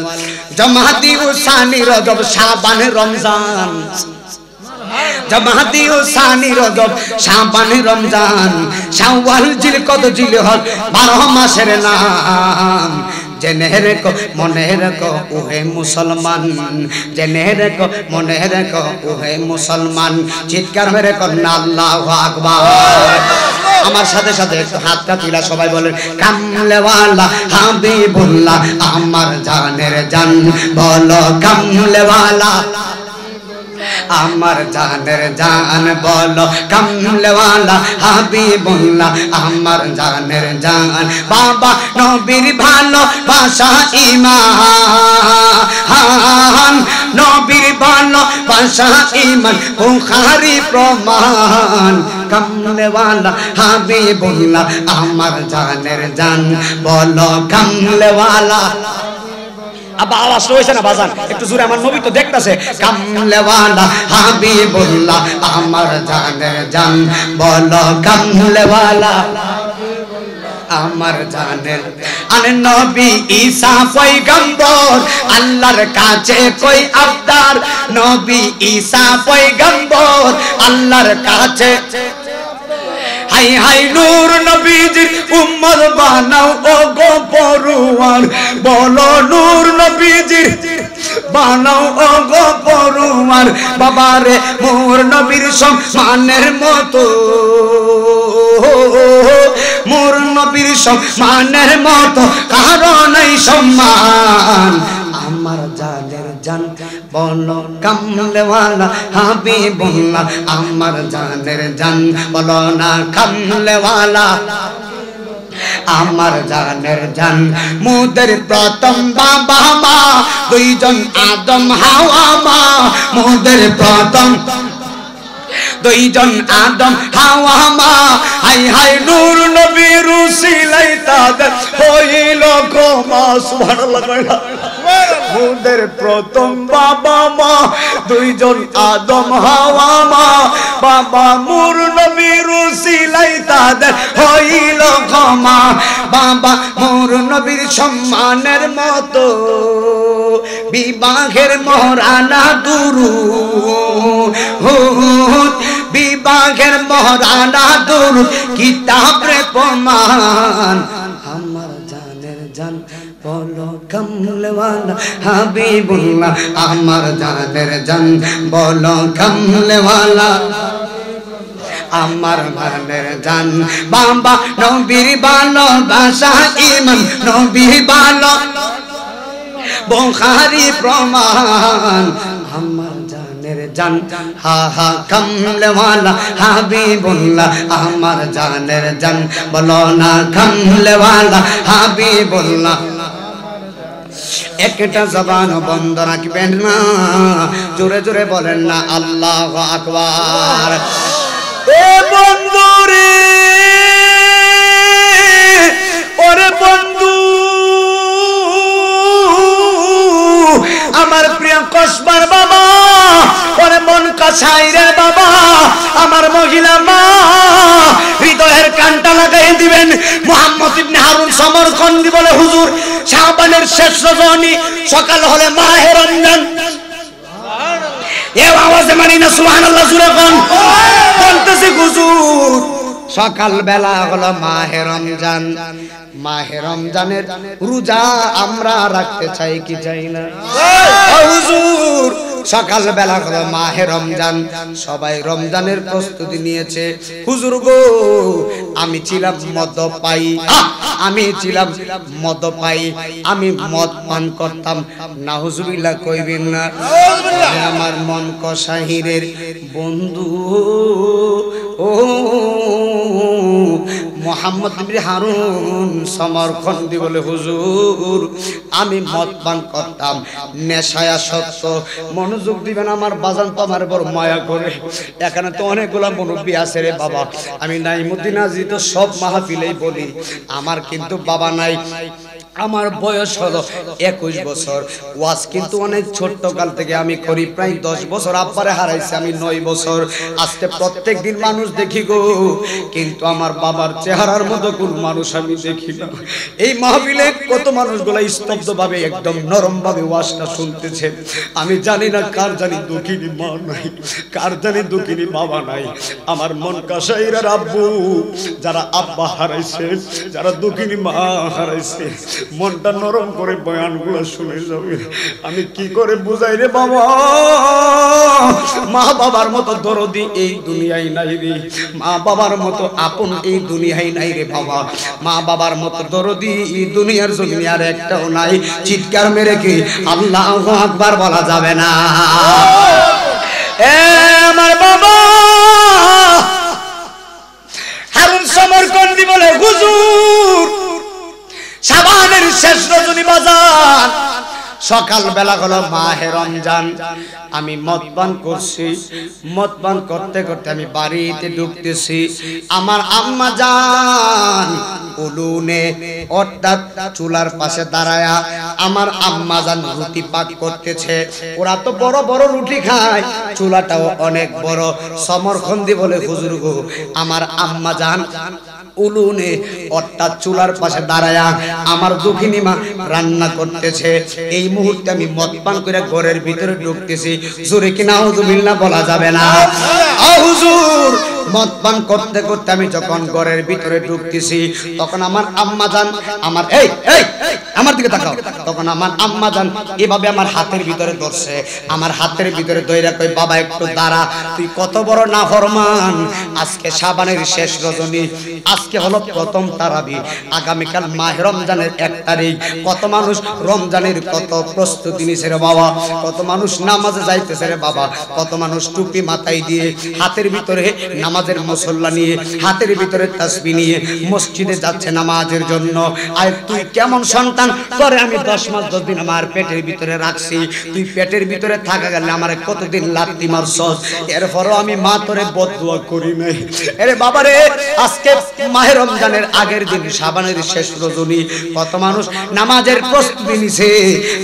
জমাদিউ সানি, রজব, শাবান, রমজান। জমাদি ও সানি, রজব, শাবান, রমজান, শাওয়াল, জিলকদ, জিলহজ, 12 মাসের নাম। জেনে রেখো মনে রেখো ওহে মুসলমান, জেনে রেখো মনে রেখো ওহে মুসলমান। চিৎকার মেরে কন্যা আল্লাহু আকবার। আমার সাথে সাথে একটু হাতটা তুলা সবাই বলেন, কামলেওয়ালা হাবিবুল্লাহ আমার জানের জান। বলো কামলেওয়ালা আমার জানের জান, বলো কামলেওয়ালা হাবিবুল্লাহ আমার জানের জান। বাবা নবীর ভালোবাসা ঈমান, নবীর ভালোবাসা ঈমান, বুখারী প্রমাণ। কামলেওয়ালা হাবিবুল্লাহ আমার জানের জান, বলো কামলেওয়ালা। আবার আওয়াজ হইছে না বাজান? একটু জোরে, আমার নবী তো দেখতাছে। কামলেওয়ালা হাবিবুল্লাহ আমার জানের জান, বলো কামলেওয়ালা আমার জানের। আরে নবী ঈসা পয়গম্বর আল্লাহর কাছে কই আবদার, নবী ঈসা পয়গম্বর আল্লাহর কাছে। হাই হাই নূর নবীজির উম্মত বানাও ও গো পরওয়ার, বলো নূর নবীজির বানাও ও গো পরওয়ার। বাবারে মোর নবীর সম্মানের মতো, মোর নবীর সম্মানের মতো কারো নাই সম্মান। আমার জানের জান, বলো কামলেওয়ালা হাবিবুল্লাহ আমার জানের জান, বলো না কামলেওয়ালা আমার জানের জান। মুদের প্রথম বাবা মা দুইজন আদম হাওয়া মা, মুদের প্রথম দুইজন আদম হাওয়া মা। হাই হাই নূর নবীর উসিলাই তাদের হইল ক্ষমা। সুবহানাল্লাহ কই না? মুদের প্রথম বাবা মা দুইজন আদম হাওয়া মা, বাবা নূর নবীর উসিলাই তাদের হইল ক্ষমা। বাবা নূর নবীর সম্মানের মতো বিবাহের মহারানা দুরূদ, বিবাহের মহারানা দুরূদ কিতাবে প্রমাণ। আমার জানের জান, বলো কামলেওয়ালা হাবিবুল্লাহ আমার জানের জান, বলো কামলেওয়ালা আমার জানের জান। বাবা নবীর ভালোবাসা ঈমান, নবীর ভালো বুখারী প্রমাণ। আমার জানের জান, হা হা কামলেওয়ালা হাবিবুল্লাহ আমার জানের জান, বলো না কামলেওয়ালা হাবিবুল্লাহ। একটা জবান বন্ধ রাখবেন না, জোরে জোরে বলেন না আল্লাহু আকবার। এ বন্ধু রে, ওরে বন্ধু আমার প্রিয় কসবার বাবা, ওরে মন কাছাইরের বাবা, আমার মহিলা মা, হৃদয়ের কানটা লাগাই দিবেন। মুহাম্মদ ইবনে হারুন সমরকন্দি বলে, হুজুর শাবানের শেষ রজনী, সকাল হলে মাহে রমজান। এ আওয়াজে মানি না সুবহানাল্লাহ জোরে কোন? বলতেছি হুজুর সকাল বেলা হলো মাহে রমজান, মাহে রমজানের রোজা আমরা রাখতে চাই কি চাই না? হুজুর সকাল বেলা হলো মাহে রমজান, সবাই রমজানের প্রস্তুতি নিয়েছে। হুজুর গো আমি ছিলাম মদপাই, আমি ছিলাম মদপাই, আমি মদ পান করতাম। নাউজুবিল্লাহ কইবেন না। আমার মন কসাহিরের বন্ধু ও মোহাম্মদ বিন হারুন সমরখন্ডী বলে হুজুর আমি মদ পান করতাম, নেশায় আসক্ত। মনোযোগ দিবেন আমার বাজান তো আমার বড় মায়া করে। এখানে তো অনেকগুলা মুরব্বী আছে রে বাবা, আমি নাইমুদ্দিন আজি তো সব মাহফিলেই বলি আমার কিন্তু বাবা নাই। আমার বয়স হলো 21 বছর। ওয়াজ কিন্তু অনেক ছোট্ট কাল থেকে আমি করি, প্রায় 10 বছর আব্বারে হারাইছি আমি 9 বছর। আজকে প্রত্যেক দিন মানুষ দেখি গো, কিন্তু আমার বাবার চেহারার মতো কোন মানুষ আমি দেখি না। এই মাহফিলে কত মানুষগুলা স্তব্ধ ভাবে একদম নরম ভাবে ওয়াজটা শুনতেছে। আমি জানি না কার জানি দুঃখিনী মা নাই, কার জানি দুঃখিনী বাবা নাই। আমার মন কাসাইরার আব্বু যারা আব্বা হারাইছে, যারা দুঃখিনী মা হারাইছে, মনটা নরম করে বয়ানগুলো শুনে যাবে। আমি কি করে বুঝাই রে বাবা, মা বাবার মতো দরদি এই দুনিয়ায় নাই রে, মা বাবার মতো আপন এই দুনিয়ায় নাই রে বাবা। মা বাবার মতো দরদি এই দুনিয়ার জমিনে আর একটাও নাই। চিৎকার মেরে কি আল্লাহু আকবার বলা যাবে না? এ আমার বাবা হারুন সমরখন্ডী বলে হুজুর শাবানের শেষ রজনী বাজার, সকাল বেলা হলো মাহে রমজান, আমি মদ পান করছি। মদ পান করতে করতে আমি বাড়িতে ঢুকতেছি। আমার আম্মা জান উলুনে অর্থাৎ চুলার পাশে দাঁড়ায়া আমার আম্মা জান রুটি পাক করতেছে। ওরা তো বড় বড় রুটি খায়, চুলাটাও অনেক বড়। সমরখন্ডী বলে হুজুর গো আমার আম্মা জান উলুনে অর্থাৎ চুলার পাশে দাঁড়ায়া আমার দুঃখিনী মা রান্না করতেছে। এই মুহূর্তে আমি মদ পান করে ঘরের ভিতরে ঢুকতেছি। জোরে কি নাউজুবিল্লাহ বলা যাবে না? ও হুজুর মদ পান করতে করতে আমি যখন ঘরের ভিতরে ঢুকতেছি তখন আমার আম্মা জান আমার এই এই আমার দিকে তাকাও, তখন আমার আম্মা জান এভাবে আমার হাতের ভিতরে ধরছে। আমার হাতের ভিতরে ধইরা কই বাবা একটু দাঁড়া, তুই কত বড় নাফরমান। আজকে শাবানের শেষ রজনী, আজকে হলো প্রথম তারাবি, আগামীকাল মাহে রমজানের 1 তারিখ। কত মানুষ রমজানের কত প্রস্তুতি নিছে রে বাবা, কত মানুষ নামাজে যাইতেছে রে বাবা, কত মানুষ টুপি মাথায় দিয়ে হাতের ভিতরে নামাজের মুসল্লা নিয়ে হাতের ভিতরে তাসবিহ নিয়ে মসজিদে যাচ্ছে নামাজের জন্য। আর তুই কেমন সন্তান, তোরে আমি 10 মাস 10 দিন আমার পেটের ভিতরে রাখছি, তুই পেটের ভিতরে থাকা গেলে আমার কতদিন লাত্তি মারছস, এরপরও আমি মা তোরে বদদুয়া করি নাই। আরে বাবা রে, আজকে মাহে রমজানের আগের দিন শাবানের শেষ রজনী, কত মানুষ নামাজের প্রস্তুতি নিছে,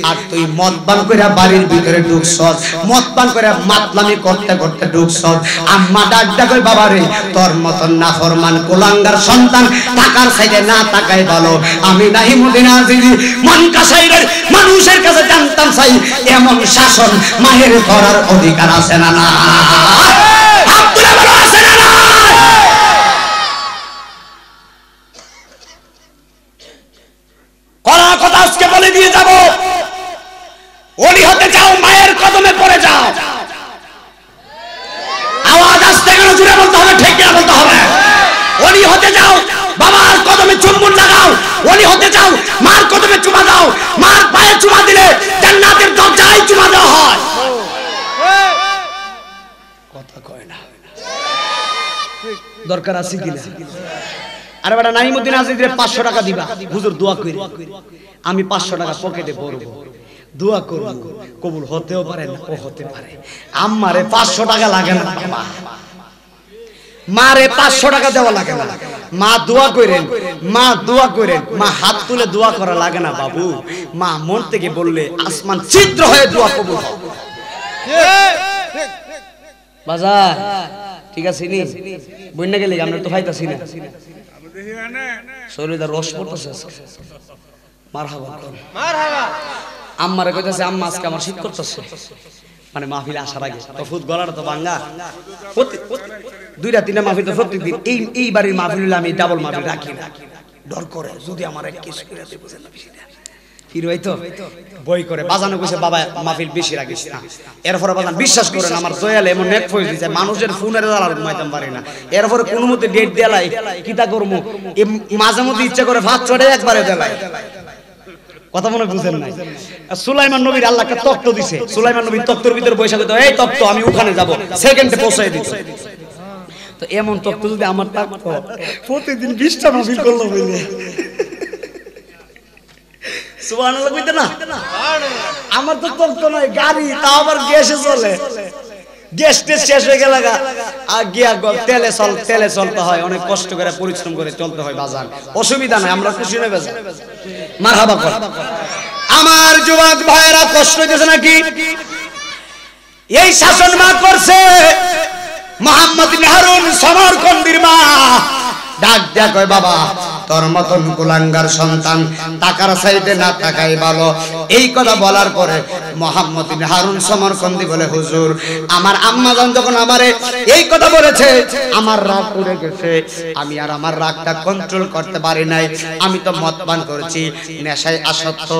আর তুই মদ পান করে বাড়ির ভিতরে ঢুকছস, মদ পান করে মাতলামি করতে করতে ঢুকছস। আম্মা ডাকটা কই বাবা রে, তোর মতন নাফরমান কুলাঙ্গার সন্তান টাকার সাইডে না তাকাই ভালো। আমি নাইমুদ্দিন আজিজি মন কাসাইরের মানুষের কাছে জানতাম চাই এমন শাসন মায়ের করার অধিকার আছে না? না আব্দুল্লাহ বলো আছে না? না কলা কথা আজকে বলে দিয়ে যাব, ওলি হতে চাও মায়ের কদমে পড়ে যাও। আওয়াজ আসতে গেলে জুড়ে বলতে হবে, ঠিক না বলতে হবে। ওলি হতে যাও বাবার কদমে চুম্বন লাগাও, ওলি হতে যাও মার কদমে চুমা দাও। মার পায়ে চুমা দিলে জান্নাতের দরজায় চুমা দেওয়া হয়। কথা কয় না, দরকার আছে কিনা? আরে বেটা নাইমুদ্দিন আজিজের 500 টাকা দিবা, হুজুর দোয়া করি। আমি 500 টাকা পকেটে ভরবো, দোয়া করব, কবুল হতেও পারে না ও হতে পারে। আম্মারে 500 টাকা লাগে না বাবা, মারে 500 টাকা দেওয়া লাগে না। মা দোয়া করেন, মা দোয়া করেন, মা হাত তুলে দোয়া করা লাগে না বাবু। মা মন থেকে বললে আসমান ছিদ্র হয়ে দোয়া কবুল হয়। বাজার ঠিক আছে নি বন্যা গেলে আমরা তো খাইতাছি না, শরীরে রস পড়তেছে। মারহাবা কোন মারহাবা। আম্মারে কইতাছে আম্মা আজকে আমার শীত করতেছে, মানে মাহফিলে আসার আগে তো ফুট গলাটা তো ভাঙা। 2টা 3টা মাহফিল তো প্রত্যেকদিন। এই বাড়ির মাহফিল হলে আমি ডাবল মাহফিল রাখি না, ডর করে যদি আমার এক কিছু করে দেয়, বুঝেন না বিষয়টা। পীর ভাই তো বই করে বাজানো কইছে বাবা মাহফিল বেশি রাখিস না। এরপরে বাজান বিশ্বাস করেন আমার দয়ালে এমন নেক ফইজ দিছে মানুষের ফোনের জ্বালার ঘুমাইতাম পারি না। এরপরে কোন মতে ডেট দেলাই কিতা করমু মাঝে মধ্যে ইচ্ছা করে ভাত চড়ে একবারে দেলাই। কথা মনে বুঝেন নাই? সুলাইমান নবীর আল্লাহ একটা তক্ত দিছে, সুলাইমান নবীর তক্তর ভিতরে বৈশা কইতো এই তক্ত আমি ওখানে যাব, সেকেন্ডে পৌঁছায় দিত। তো এমন তক্ত যদি আমার থাকতো প্রতিদিন 20টা মাহফিল করলো বলে সুবহানাল্লাহ কইতে না। আমার তো তক্ত নাই, গাড়ি তাও আবার গ্যাসে চলে, গ্যাস শেষ হয়ে গেল আর গিয়া তেলে চলতে হয়, অনেক কষ্ট করে পরিশ্রম করে চলতে হয় বাজার। অসুবিধা নাই, আমরা খুশি নই বাজার। মারহাবা কর। আমার যুবক ভাইয়েরা কষ্ট হইতেছে নাকি? এই শাসন মা করছে মুহাম্মদ ইবনে হারুন সমরকন্দির মা ডাক দেয়া কয় বাবা তোর মতন কুলাঙ্গার সন্তান টাকার সাইডে না থাকাই ভালো। এই কথা বলার পরে মুহাম্মদ ইবনে হারুন সমরকন্দি বলে হুজুর আমার আম্মা জান যখন আমারে এই কথা বলেছে আমার রাগ উড়ে গেছে, আমি আর আমার রাগটা কন্ট্রোল করতে পারি নাই। আমি তো মদ পান করেছি, নেশায় আসক্ত,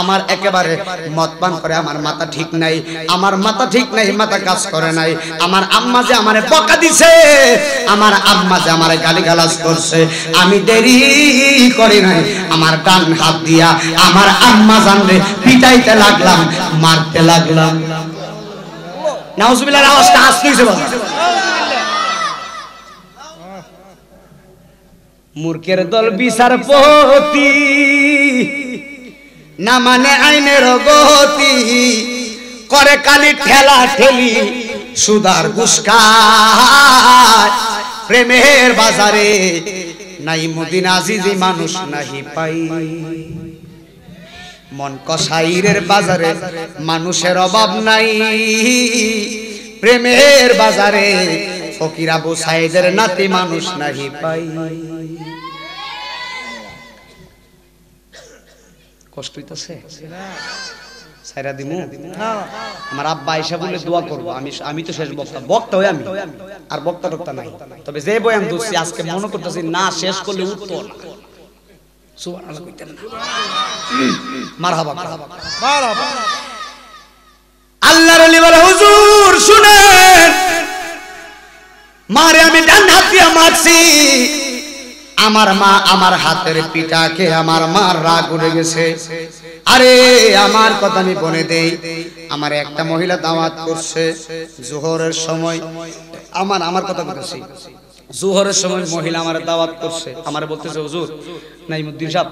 আমার একেবারে মদ পান করে আমার মাথা ঠিক নাই, আমার মাথা ঠিক নাই, মাথা কাজ করে নাই। আমার আম্মা যে আমারে বকা দিছে, আমার আম্মা যে আমারে গালিগালাজ করছে, আমি দেরি করি নাই, আমার ডান হাত দিয়া আমার আম্মা জানলে পিটাইতে লাগলাম, মারতে লাগলাম। নাউজুবিল্লাহর আওয়াজটা আসছে বাবা। মূর্খের দল বিচারপতি না মানে আইনের গতি, করে কালি ঠেলা ঠেলি সুদার গুসকায়, প্রেমের বাজারে নাই মুদিন আজিজি মানুষ নাহি পাই, মন কসাইরের বাজারে মানুষের অভাব নাই, প্রেমের বাজারে ফকির আবু সাইদের নাতি মানুষ নাহি পাই। কষ্ট হইতাছে? সাইরা দিমু? আমার আব্বা আয়েশা বলে দোয়া করব, আমি তো শেষ বক্তা হই, আমি আর বক্তা নাই। তবে যে বয়ান দছি আজকে মনে করতেছি না শেষ করলে উত্তর না। সুবহানাল্লাহ কইতেন না? মারহাবা মারহাবা। আল্লাহর ওলি বলে হুজুর শুনেন, মারে আমি ডান হাত দিয়ে মারছি, আমার মা আমার হাতের পিঠাকে আমার মার রাগ উড়ে গেছে। আরে আমার কথা আমি বলে দেই, আমার একটা মহিলা দাওয়াত করছে জোহরের সময়, আমার কথা বলতেছি, জোহরের সময় মহিলা আমার দাওয়াত করছে, আমার বলতেছে হুজুর নাইমুদ্দিন সাহেব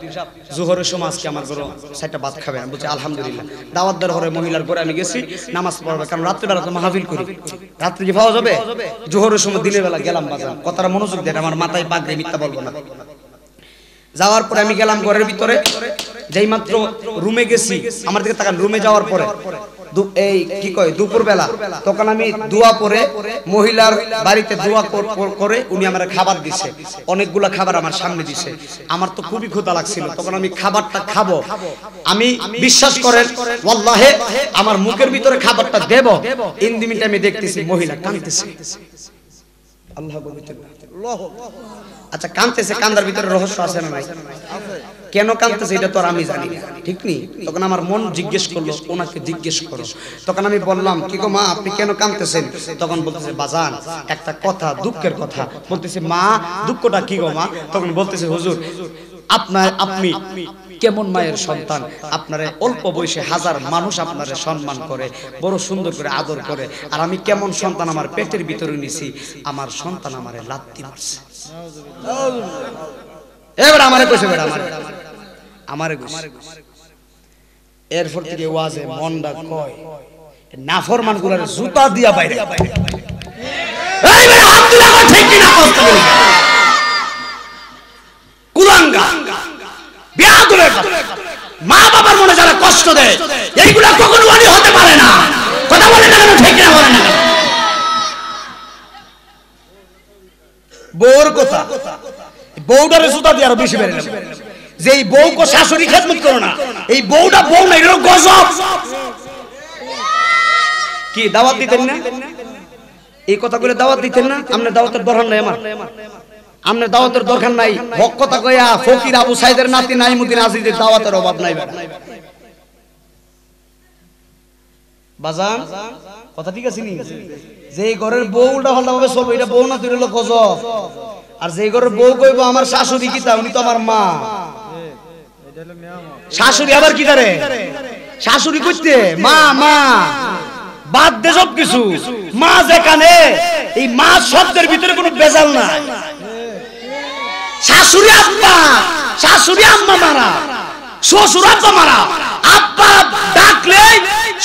জোহরের সময় আজকে আমার ঘরে 6টা ভাত খাবেন। বলছে আলহামদুলিল্লাহ। দাওয়াত দেওয়ার পরে মহিলার ঘরে আমি গেছি নামাজ পড়বে, কারণ রাত্রিবেলা তো মাহফিল করি, রাত্রি কি পাওয়া যাবে? জোহরের সময় দিনের বেলা গেলাম বাজার, কথাটা মনোযোগ দেন, আমার মাথায় পাক দিয়ে মিথ্যা বলবো না। যাওয়ার পরে আমি গেলাম ঘরের ভিতরে, যেই মাত্র রুমে গেছি, আমার দিকে তাকান, রুমে যাওয়ার পরে এই কি কয় দুপুর বেলা, তখন আমি দোয়া পড়ে মহিলার বাড়িতে দোয়া করে উনি আমার খাবার দিছে, অনেকগুলা খাবার আমার সামনে দিছে। আমার তো খুবই ক্ষুধা লাগছিল, তখন আমি খাবারটা খাবো, আমি বিশ্বাস করেন ওয়াল্লাহি আমার মুখের ভিতরে খাবারটা দেব, ইন দি মিনিট আমি দেখতেছি মহিলা কাঁদতেছে। আল্লাহ বলতেন আচ্ছা কাঁদতেছে, কান্দার ভিতরে রহস্য আছে না নাই? কেন কাঁদতেছে এটা তো আর আমি জানি না, ঠিক নি? তখন আমার মন জিজ্ঞেস করলো ওনাকে জিজ্ঞেস করো। তখন আমি বললাম কি গো মা আপনি কেন কাঁদতেছেন? তখন বলতেছে বাজান একটা কথা, দুঃখের কথা। বলতেছে মা দুঃখটা কি গো মা? তখন বলতেছে হুজুর আপনি কেমন মায়ের সন্তান, আপনারে অল্প বয়সে হাজার মানুষ আপনারে সম্মান করে, বড় সুন্দর করে আদর করে, আর আমি কেমন সন্তান আমার পেটের ভিতরে নিছি, আমার সন্তান আমারে লাত্তি মারছে। এবার আমারে কইছে বেটা আমারে কইছে। এরপর থেকে ওয়াজে মনটা কয় নাফরমান গুলার জুতা দিয়া বাইরে, এই বেটা হাত তুলে কয় ঠিক কি না কষ্ট করি কুলাঙ্গা বিয়াদুলের মা বাবার মনে যারা কষ্ট দেয় এইগুলা কখনো ওয়ালি হতে পারে না। কথা বলে না কেন? ঠিক না বলে না কেন? বউর কথা, বউটারে জুতা দিয়ে আরো বেশি বেড়ে যাবে, যে এই বউকে শাশুড়ি খেদমত করো না, এই বউটা বউ না, এটা গজব। কি দাওয়াত দিতেন না? এই কথাগুলো দাওয়াত দিতেন না? আপনার দাওয়াতের দরকার নাই, আপনার দাওয়াতের দরকার নাই। হক কথা কইয়া ফকির আবু সাইদের নাতি নাইমুদ্দিন আজিজের দাওয়াতের অভাব নাই। বাজান কথা ঠিক আছে নি? যে ঘরের বউ উল্টা পাল্টা ভাবে সব এটা বউ না, তুই হলো গজব। আর যে ঘরের বউ কইবো আমার শাশুড়ি কি তা, উনি তো আমার মা। শাশুড়ি আবার কি করে? শাশুড়ি কইতে মা মা বাদ দে সব কিছু। মা যেখানে, এই মা শব্দের ভিতরে কোনো বেজাল নাই। শাশুড়ি আব্বা, শাশুড়ি আম্মা মারা, শ্বশুর আব্বা মারা। আব্বা ডাকলে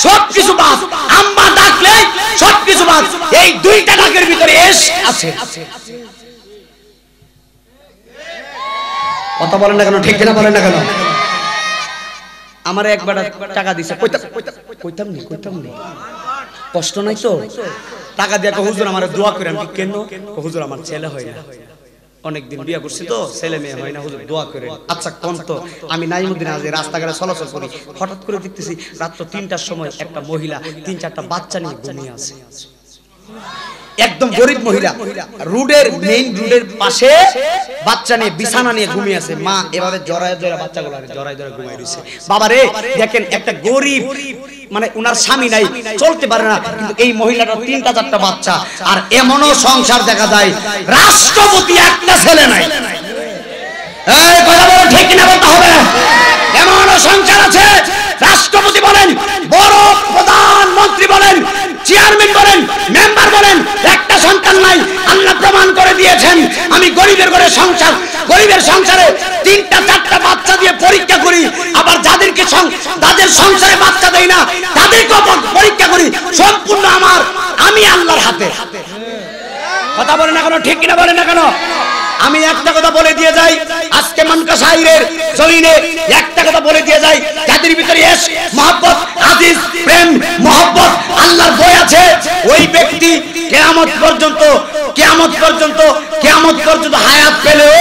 সবকিছু বাদ, আম্মা ডাকলে সবকিছু বাদ। এই দুইটা ডাকের ভিতরে এস আছে। কথা বলেন না কেন? ঠিক কিনা বলেন না কেন? আমার একবার টাকা দিছে, কইতাম নি কষ্ট নাই তো? টাকা দিয়া হুজুর আমার দোয়া করে। আমি কেন? হুজুর আমার ছেলে হয় না, অনেকদিন বিয়া করছি তো ছেলে মেয়ে হয় না, হুজুর দোয়া করে। আচ্ছা কোন তো? আমি নাইমুদ্দিন আজ রাস্তাঘাটে চলাচল করি, হঠাৎ করে দেখতেছি রাত্র 3টার সময় একটা মহিলা 3-4টা বাচ্চা নিয়ে ঘুমিয়ে আছে। একদম গরিব মহিলা, রোডের মেইন রোডের পাশে বাচ্চা নিয়ে বিছানা নিয়ে ঘুমিয়ে আছে। মা এভাবে জড়ায় জড়ায় বাচ্চাগুলো জড়ায় জড়ায় ঘুমিয়ে রয়েছে। বাবা রে দেখেন, একটা গরিব মানে উনার স্বামী নাই, চলতে পারে না, কিন্তু এই মহিলাটার 3-4টা বাচ্চা। আর এমনও সংসার দেখা যায় রাষ্ট্রপতি একটা ছেলে নাই। এই কথা বলো ঠিক কিনা বলতে হবে। এমনও সংসার আছে রাষ্ট্রপতি বলেন, বড় প্রধানমন্ত্রী বলেন, চেয়ারম্যান বলেন, মেম্বার বলেন, একটা সন্তান নাই। আল্লাহ প্রমাণ করে দিয়েছেন। আমি গরিবের ঘরে সংসার, গরিবের সংসারে 3-4টা বাচ্চা দিয়ে পরীক্ষা করি। আবার যাদেরকে তাদের সংসারে বাচ্চা দেই না তাদেরকে পরীক্ষা করি। সম্পূর্ণ আমার, আমি আল্লাহর হাতে। কথা বলেন না কেন? ঠিক কিনা বলেন না কেন? আমি একটা কথা বলে দিয়ে যাই, আজকে মনকা শাইরের জমিনে একটা কথা বলে দিয়ে যাই, যাদের ভিতরে ইশক, মহব্বত, আজিজ, প্রেম, মহব্বত, আল্লাহর ভয় আছে, ওই ব্যক্তি কিয়ামত পর্যন্ত হায়াত পেলেও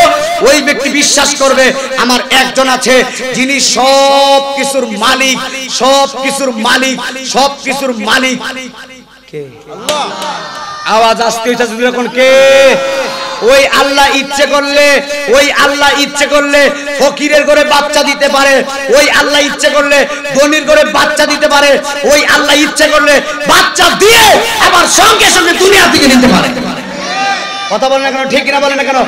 ওই ব্যক্তি বিশ্বাস করবে আমার একজন আছে যিনি সব কিছুর মালিক, সব কিছুর মালিক কে? আল্লাহ। আওয়াজ আসতে হইছে যখন কে? ওই আল্লাহ ইচ্ছে করলে ফকিরের ঘরে বাচ্চা দিতে পারে, ওই আল্লাহ ইচ্ছে করলে ধনীর ঘরে বাচ্চা দিতে পারে, ওই আল্লাহ ইচ্ছে করলে বাচ্চা দিয়ে আবার সঙ্গে সঙ্গে দুনিয়া থেকে নিতে পারে। কথা বলেন না কেন? ঠিক কিনা বলেন না কেন?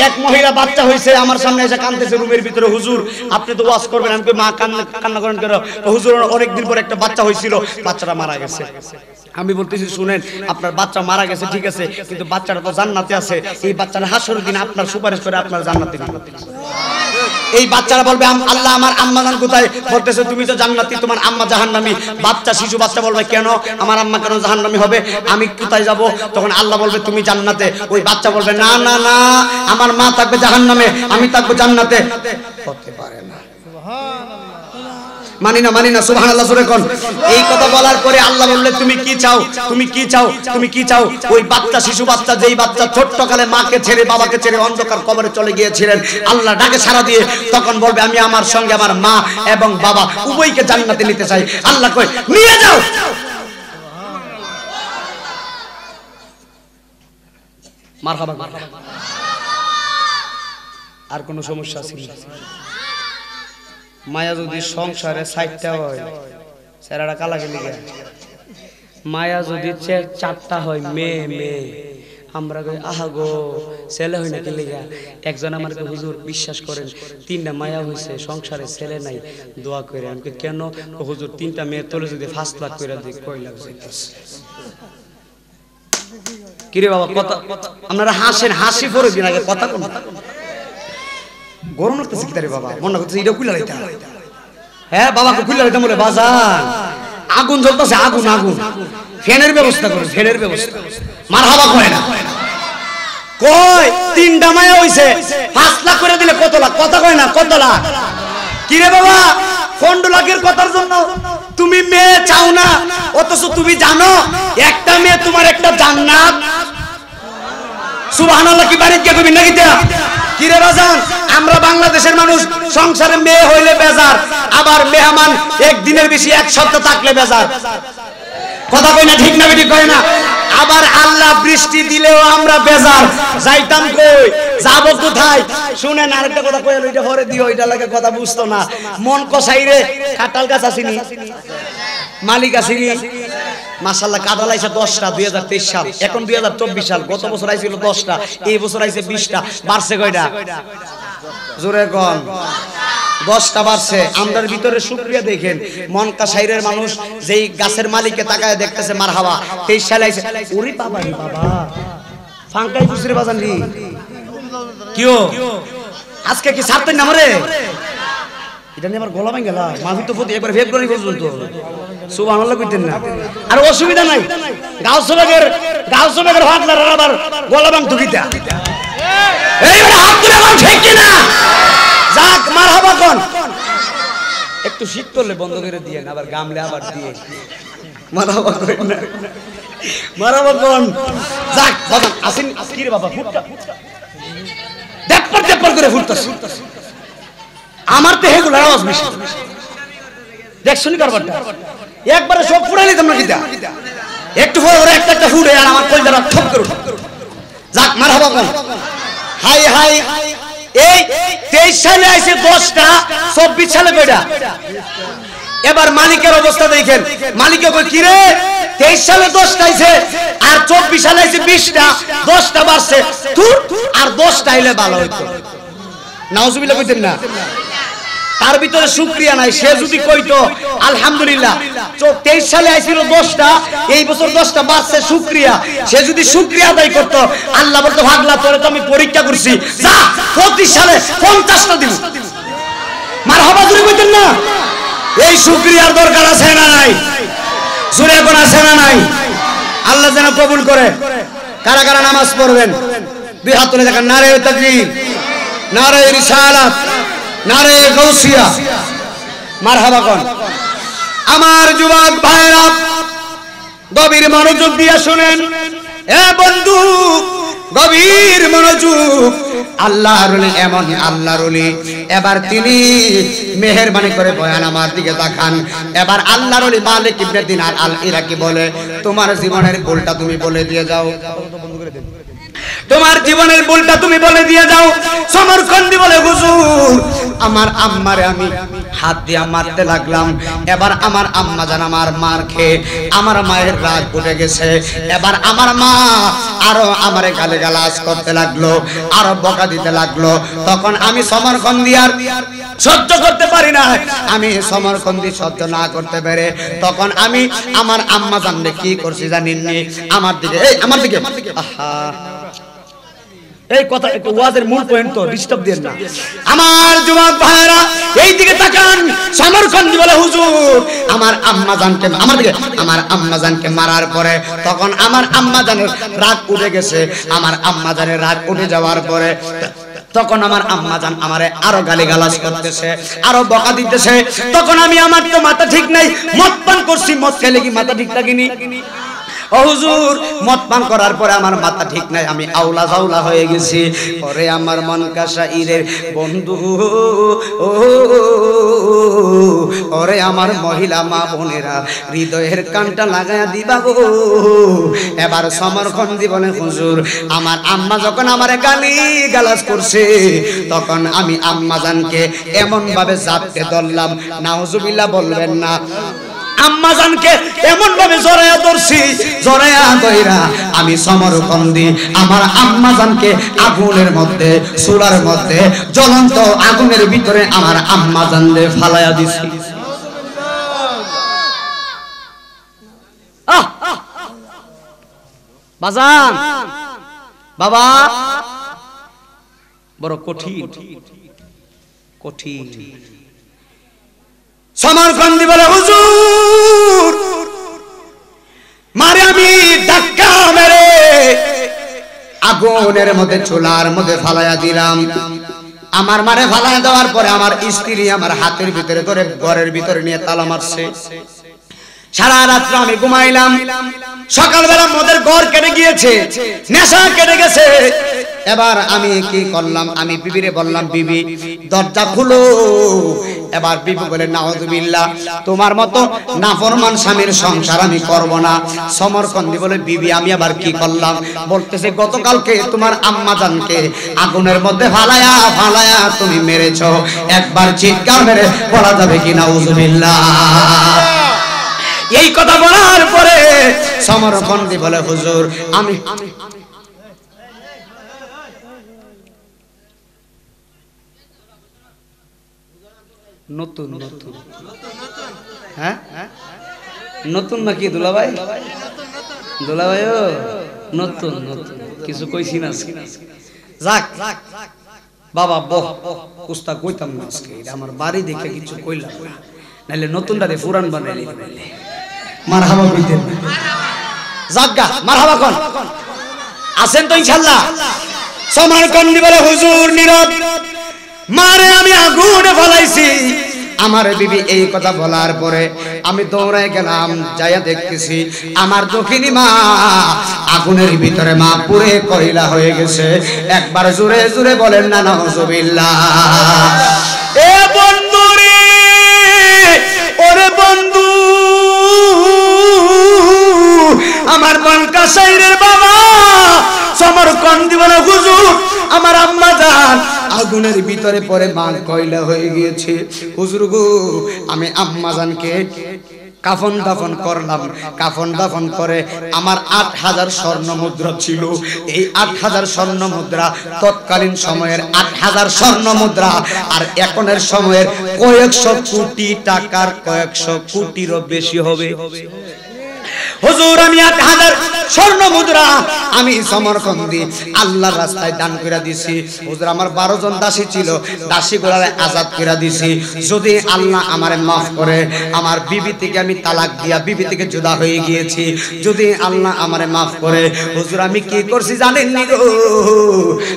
এক মহিলা বাচ্চা হয়েছে, আমার সামনে এসে কাঁদতেছে রুমের ভিতরে, হুজুর আপনি তো ওয়াজ করবেন। আমি মা কান্না করেন কেন? হুজুর অনেকদিন পর একটা বাচ্চা হয়েছিল, বাচ্চাটা মারা গেছে। আমি বলতেছি শুনেন, আপনার বাচ্চা মারা গেছে ঠিক আছে, কিন্তু বাচ্চাটা তো জান্নাতে আছে। এই বাচ্চাটা হাসরের দিন আপনার সুপারিশ করে আপনার জান্নাতে নিবে। এই বাচ্চারা বলবে আল্লাহ আমার আম্মা জান কোথায়? বলতেছে তুমি তো জান্নাতি, তোমার আম্মা জাহান্নামী। শিশু বাচ্চা বলবে কেন আমার আম্মা কেন জাহান্নামী হবে? আমি কোথায় যাব? তখন আল্লাহ বলবে তুমি জান্নাতে। ওই বাচ্চা বলবে না না না, আমার মা থাকবে জাহান্নামে, আমি থাকবো জান্নাতে। হতে পারে না। মানি না সুবহানাল্লাহ জোরে কোন। এই কথা বলার পরে আল্লাহ বললে তুমি কি চাও? ওই বাচ্চা, শিশু বাচ্চা, যেই বাচ্চা ছোট্টকালে মাকে ছেড়ে বাবাকে ছেড়ে অন্ধকার কবরে চলে গিয়েছিলেন, আল্লাহ ডাকে সাড়া দিয়ে তখন বলবে আমি আমার সঙ্গে আমার মা এবং বাবা উভয়কে জান্নাতে নিতে চাই। আল্লাহ কয় নিয়ে যাও। মারহাবা। আর কোন সমস্যা আছে? মায়া যদি সংসারে 60টা হয়, সেরাটা কালা গেলি গে। মায়া যদি 4টা হয়, মেয়ে আমরা কই আহা গো ছেলে হয় না গেলি গা। একজন আমাকে হুজুর বিশ্বাস করেন 3টা মায়া হয়েছে, সংসারে ছেলে নাই, দোয়া করে। আমি কেন? হুজুর 3টা মেয়ে তোলে যদি 5 লাখ করে দিই, কয় লাখ যাইতেছে। কিরে বাবা কথা আপনারা হাসেন, হাসি পরে দিন আগে কথা কোন গরম লাগতেছে কি তারে বাবা? মনে করতেছে এটা খুলে লাইতা। হ্যাঁ বাবাকে খুলে লাইতাম বলে বাজান আগুন জ্বলতেছে, আগুন ফ্যানের ব্যবস্থা করুন, ফ্যানের ব্যবস্থা। মারহাবা কয় না কয় 3টা মায়া হইছে 5 লাখ করে দিলে কত লাখ? কথা কয় না কত লাখ? কি রে বাবা 15 লাখের কথার জন্য তুমি মেয়ে চাও না, অথচ তুমি জানো একটা মেয়ে তোমার একটা জান্নাত। সুবহানাল্লাহ কি বাড়ি কে কবি নাকি তা? কি রে বাজান আমরা বাংলাদেশের মানুষ সংসারে মেয়ে হইলে বেজার, আবার মেহমান একদিনের বেশি 1 সপ্তাহ থাকলে বেজার। কথা কই না? ঠিক না বেটি কয় না? আবার আল্লাহ বৃষ্টি দিলেও আমরা বেজার। যাইতাম কই, যাব কোথায়? শুনেন আরেকটা কথা কই, ওইটা পরে দিও, ওইটা লাগে কথা বুঝতো না। মন কসাইরে কাঁঠাল গাছ আসেনি, মালিক আছে কি মাশাআল্লাহ কাঁদা লাইছে 10টা 2023 সাল এখন 2024 সাল গত বছর আইছিল 10টা এই বছর আইছে 20টা বাড়ছে কয়টা জোরে কোন 10টা বাড়ছে আমরার ভিতরে শুকরিয়া দেখেন মনকা শাইরের মানুষ যেই গাছের মালিককে তাকায় দেখতেছে মারহাবা 23 সালে আইছে ওরে বাবা রে বাবা ফাঙ্কাই খুশির বাজান রে কিও আজকে কি ছাড়তেন না আমারে এটা নিয়ে আমার গলা ভাঙ গেল মাফি তো প্রতি একবার ফেব্রুয়ারি পর্যন্ত সুবহানাল্লাহ কইতেন না আর অসুবিধা নাই গাউসবেগের হাতলার আবার গলা ভাঙ তুকিতা এইবার হাত তুলে কোন ঠিক কি না যাক মারহাবা কোন একটু শীত করলে বন্ধ করে দিয়ে আবার গামলে আবার দিয়ে মারহাবা করেন না মারহাবা কোন যাক বাবা আসেন কি রে বাবা ফুটটা দেপর করে ফুটতাছ আমার তো হেগুলার আওয়াজ বেশি দেখছনি কারবারটা একবারে সব ফুড়াই নিতাম না কিটা একটু পরে ওরে একটা ফুড়ে আর আমার কলজাটা ঠক করে যাক মারহাবা কোন হাই হাই এই 23 সালে আইছে 10টা 24 সালে কয়টা এবার মালিকের অবস্থা দেখেন মালিকে কই কি রে 23 সালে 10টা আইছে আর 24 সালে আইছে 20টা 10টা বাড়ছে তুই আর 10টা আইলে ভালো হইতো নাউজুবিল্লাহ কইতেন না তার ভিতরে শুকরিয়া নাই সে যদি কইতো আলহামদুলিল্লাহ 23 সালে আইছিল 10টা এই বছর 10টা বাড়ছে শুকরিয়া সে যদি শুকরিয়া আদায় করত আল্লাহ বলতো ভাগলা তোরে তো আমি পরীক্ষা করছি যা 25 সালে 50টা দিব মারহাবা জুড়ে কইতেন না এই শুকরিয়ার দরকার আছে না নাই জুড়ে কোন আছে না নাই আল্লাহ যেন কবুল করে কারা কারা নামাজ পড়বেন দুই হাত তুলে দেখেন নারে তাকবীর নারে রিসালাত নারে গাউসিয়া মারহাবা কোন আমার যুবক ভাইরা গভীর মনোযোগ দিয়ে শুনেন এ বন্ধু গভীর মনোযোগ আল্লাহর ওলি এমন আল্লাহর ওলি এবার তিনি মেহেরবানি করে বয়ান আমার দিকে তাকান এবার আল্লাহর ওলি মালিক ইবনে দিনার আল ইরাকি বলে তোমার জীবনের ভুলটা তুমি বলে দিয়ে যাও তোমার জীবনের ভুলটা তুমি বলে দিয়ে যাও সমরকন্দি বলে হুজুর আমার আম্মারে আমি হাত দিয়া মারতে লাগলাম এবার আমার আম্মা জান আমার মার খেয়ে আমার মায়ের রাগ উঠে গেছে এবার আমার মা আরো আমারে গালিগালাজ করতে লাগলো আরো বকা দিতে লাগলো তখন আমি সমরকন্দি আর সহ্য করতে পারি না আমি সমরকন্দি সহ্য না করতে পেরে তখন আমি আমার আম্মা জানলে কি করছি জানেন নি আমার দিকে আহা এই কথা একটু ওয়াজের মূল পয়েন্ট তো ডিস্টার্ব দেন না আমার যুবক ভাইরা এই দিকে তাকান সমরকন্দি বলে হুজুর আমার আম্মা জানকে মারার পরে তখন আমার আম্মা জানের রাগ উঠে গেছে আমার আম্মা জানের রাগ উঠে যাওয়ার পরে তখন আমার আম্মা জান আমারে আরো গালিগালাজ করতেছে আরো বকা দিতেছে তখন আমি আমার তো মাথা ঠিক নাই মদ পান করছি মদ খেলে কি মাথা ঠিক থাকেনি ও হুজুর মদ পান করার পরে আমার মাথা ঠিক নাই আমি আউলা জাউলা হয়ে গেছি পরে আমার মন কাশা ইরের বন্ধু ওরে আমার মহিলা মা বোনেরা হৃদয়ের কানটা লাগায়া দিবা গো এবার সমরকন্দি বলে হুজুর আমার আম্মা যখন আমারে গালিগালাজ করছে তখন আমি আম্মা জানকে এমন ভাবে জাপটে ধরলাম নাউজুবিল্লাহ বলবেন না আম্মা জানকে এমন ভাবে জড়ায়া ধরছি জড়ায়া ধইরা আমি সমরকন্দি আমার আম্মা জানকে আগুনের মধ্যে চুলার মধ্যে জ্বলন্ত আগুনের ভিতরে আমার আম্মা জানকে ফালায়া দিছি বাজান বাবা বড় কঠিন সমরকন্দি বলে হুজুর মারে আমি ধাক্কা মেরে আগুনের মধ্যে চুলার মধ্যে ফালায়া দিলাম আমার মারে ফালায়া দেওয়ার পরে আমার স্ত্রী আমার হাতের ভিতরে ধরে ঘরের ভিতরে নিয়ে তালা মারছে সারা রাত আমি ঘুমাইলাম সকালবেলা মদের ঘর কেটে গিয়েছে নেশা কেটে গেছে এবার আমি কি করলাম আমি বিবিরে বললাম বিবি দরজা খুলো এবার বিবি বলে নাউযুবিল্লাহ তোমার মতো নাফরমান স্বামীর সংসার আমি করব না সমরকন্দি বলে বিবি আমি আবার কি করলাম বলতেছে গতকালকে তোমার আম্মা জানকে আগুনের মধ্যে ফালায়া তুমি মেরেছো একবার চিৎকার মেরে বলা যাবে কি নাউযুবিল্লাহ এই কথা বলার পরে সমরকন্দি বলে হুজুর আমি নতুন নতুন হ্যাঁ নতুন নাকি দুলাভাই দুলাভাইও নতুন নতুন কিছু কইছি না যাক বাবা বহ কুস্তা কইতাম না আজকে এটা আমার বাড়ি দেখে কিছু কইলাম নাইলে নতুনটারে পুরান বানাইলি মারহাবা কইতেন যাক গা মারহাবা কোন আছেন তো ইনশাআল্লাহ সমরকন্দি বলে হুজুর নীরব মারে আমি আগুনে ফলাইছি আমার বিবি এই কথা বলার পরে আমি দৌড়ায় গেলাম যাইয়া দেখতেছি আমার দক্ষিণী মা আগুনের ভিতরে মা পুড়ে কয়লা হয়ে গেছে একবার জোরে জোরে বলেন না নাউজুবিল্লাহ এ বন্ধু রে ওরে বন্ধু আমার বনকা সাইরের বাবা সমরকন্দি বলে হুজুর আমার আম্মা জান আগুনের ভিতরে পরে মা কয়লা হয়ে গিয়েছে হুজুর গো আমি আম্মা জানকে কাফন দাফন করলাম কাফন দাফন করে আমার ৮০০০ স্বর্ণ মুদ্রা ছিল এই ৮০০০ স্বর্ণ মুদ্রা তৎকালীন সময়ের ৮০০০ স্বর্ণ মুদ্রা আর এখনের সময়ের কয়েকশো কোটি টাকার কয়েকশো কোটিরও বেশি হবে হুজুর আমি ৮০০০ স্বর্ণ মুদ্রা আমি সমরকন্দি আল্লাহর রাস্তায় দান করে দিছি হুজুর আমার ১২ জন দাসী ছিল দাসীগুলারে আজাদ করে দিছি যদি আল্লাহ আমারে maaf করে আমার বিবি থেকে আমি তালাক দিয়া বিবি থেকে জুদা হয়ে গিয়েছি যদি আল্লাহ আমারে maaf করে হুজুর আমি কি করছি জানেন নি গো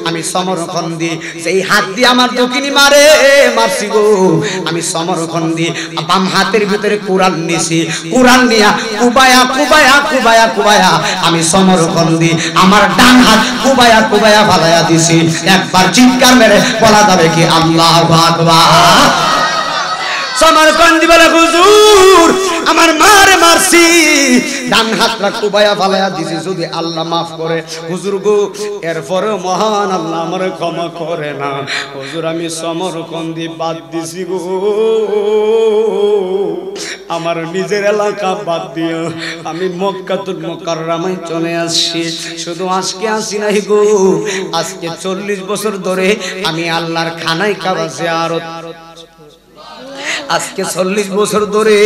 আমি সমরকন্দি সেই হাত দিয়ে আমার দক্ষিণী মারে মারছি গো আমি সমরকন্দি বাম হাতের ভিতরে কুরআন নিছি কুরআন নিয়া কুবায়া কুবায়া কুবায়া কুবায়া আমি সমরকন্দি আমার ডান হাত কুবায়া কুবায়া ফালায়া দিছি একবার চিৎকার মেরে বলা যাবে কি আল্লাহু আকবার সমরকন্দি বলে হুজুর আমার মারে মারছি ডান হাতটা কুবায়া ফালায়া দিছি যদি আল্লাহ maaf করে হুজুর গো এরপরে মহান আল্লাহ আমারে ক্ষমা করে না হুজুর আমি সমরকন্দি বাদ দিছি গো আমার নিজের এলাকা বাদ দিয়ে আমি মক্কাতুল মুকাররমায় চলে আসছি শুধু আজকে আসি নাই গো আজকে ৪০ বছর ধরে আমি আল্লাহর খানায় কাবা জিয়ারত আজকে ৪০ বছর ধরে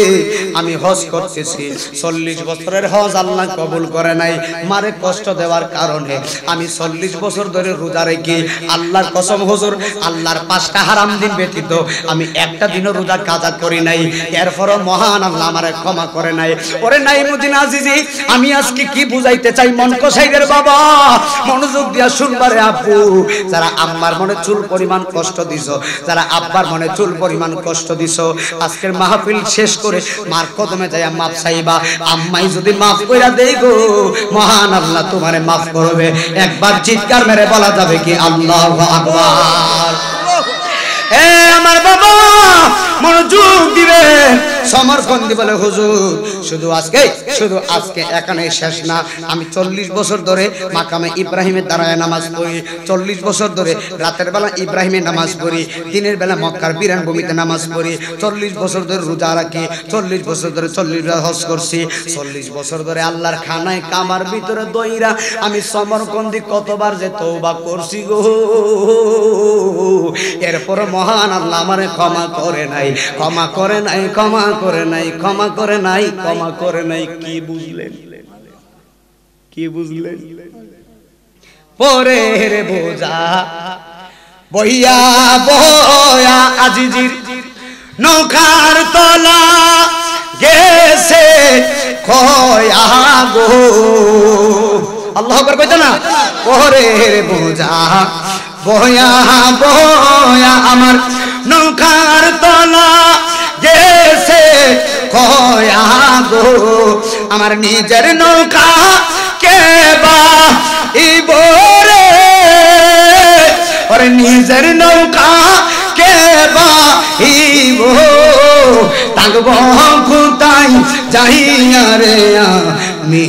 আমি হজ করতেছি ৪০ বছরের হজ আল্লাহ কবুল করে নাই মারে কষ্ট দেওয়ার কারণে আমি ৪০ বছর ধরে রোজা রেখে আল্লাহর কসম হুজুর আল্লাহর ৫টা হারাম দিন ব্যতীত আমি একটা দিনও রোজা কাজা করি নাই এরপরও মহান আল্লাহ আমারে ক্ষমা করে নাই ওরে নাইমুদ্দিন আজিজি আমি আজকে কি বুঝাইতে চাই মনকো সাইদের বাবা মনোযোগ দিয়া শুনবারে আপু যারা আম্মার মনে চুল পরিমাণ কষ্ট দিছো যারা আব্বার মনে চুল পরিমাণ কষ্ট দিছো আজকের মাহফিল শেষ করে মার কদমে যাইয়া মাফ চাইবা আম্মাই যদি মাফ কইরা দেই গো মহান আল্লাহ তোমারে মাফ করবে একবার চিৎকার মেরে বলা যাবে কি আল্লাহু আকবার এ আমার বাবা মনোযোগ দিবেন সমরকন্দি বলে হুজুর শুধু আজকে এখানে শেষ না আমি ৪০ বছর ধরে মাকামে ইব্রাহিমের দাঁড়ায় নামাজ পড়ি ৪০ বছর ধরে রাতের বেলা ইব্রাহিমের নামাজ পড়ি দিনের বেলা মক্কার বিরান ভূমিতে নামাজ পড়ি ৪০ বছর ধরে রোজা রাখি ৪০ বছর ধরে ৪০ বার হজ করছি ৪০ বছর ধরে আল্লাহর খানায় কামার ভিতরে দইরা আমি সমরকন্দি কতবার যে তওবা করছি গো এরপর মহান আল্লাহ আমারে ক্ষমা করে নাই ক্ষমা করে নাই ক্ষমা করে নাই ক্ষমা করে নাই ক্ষমা করে নাই কি বুঝলেন পরে রে বোঝা বইয়া বয়া আজিজির নৌকার তলা গেছে খয়া গো আল্লাহু আকবার কইতো না পরে রে বোঝা বয়া বয়া আমার নৌকার তলা গেছে খয়া গো আমার নিজের নৌকা কে বা ইবরে ওরে নিজের নৌকা কে বা ইব তাগব কোথায় যাইয়া রে আমি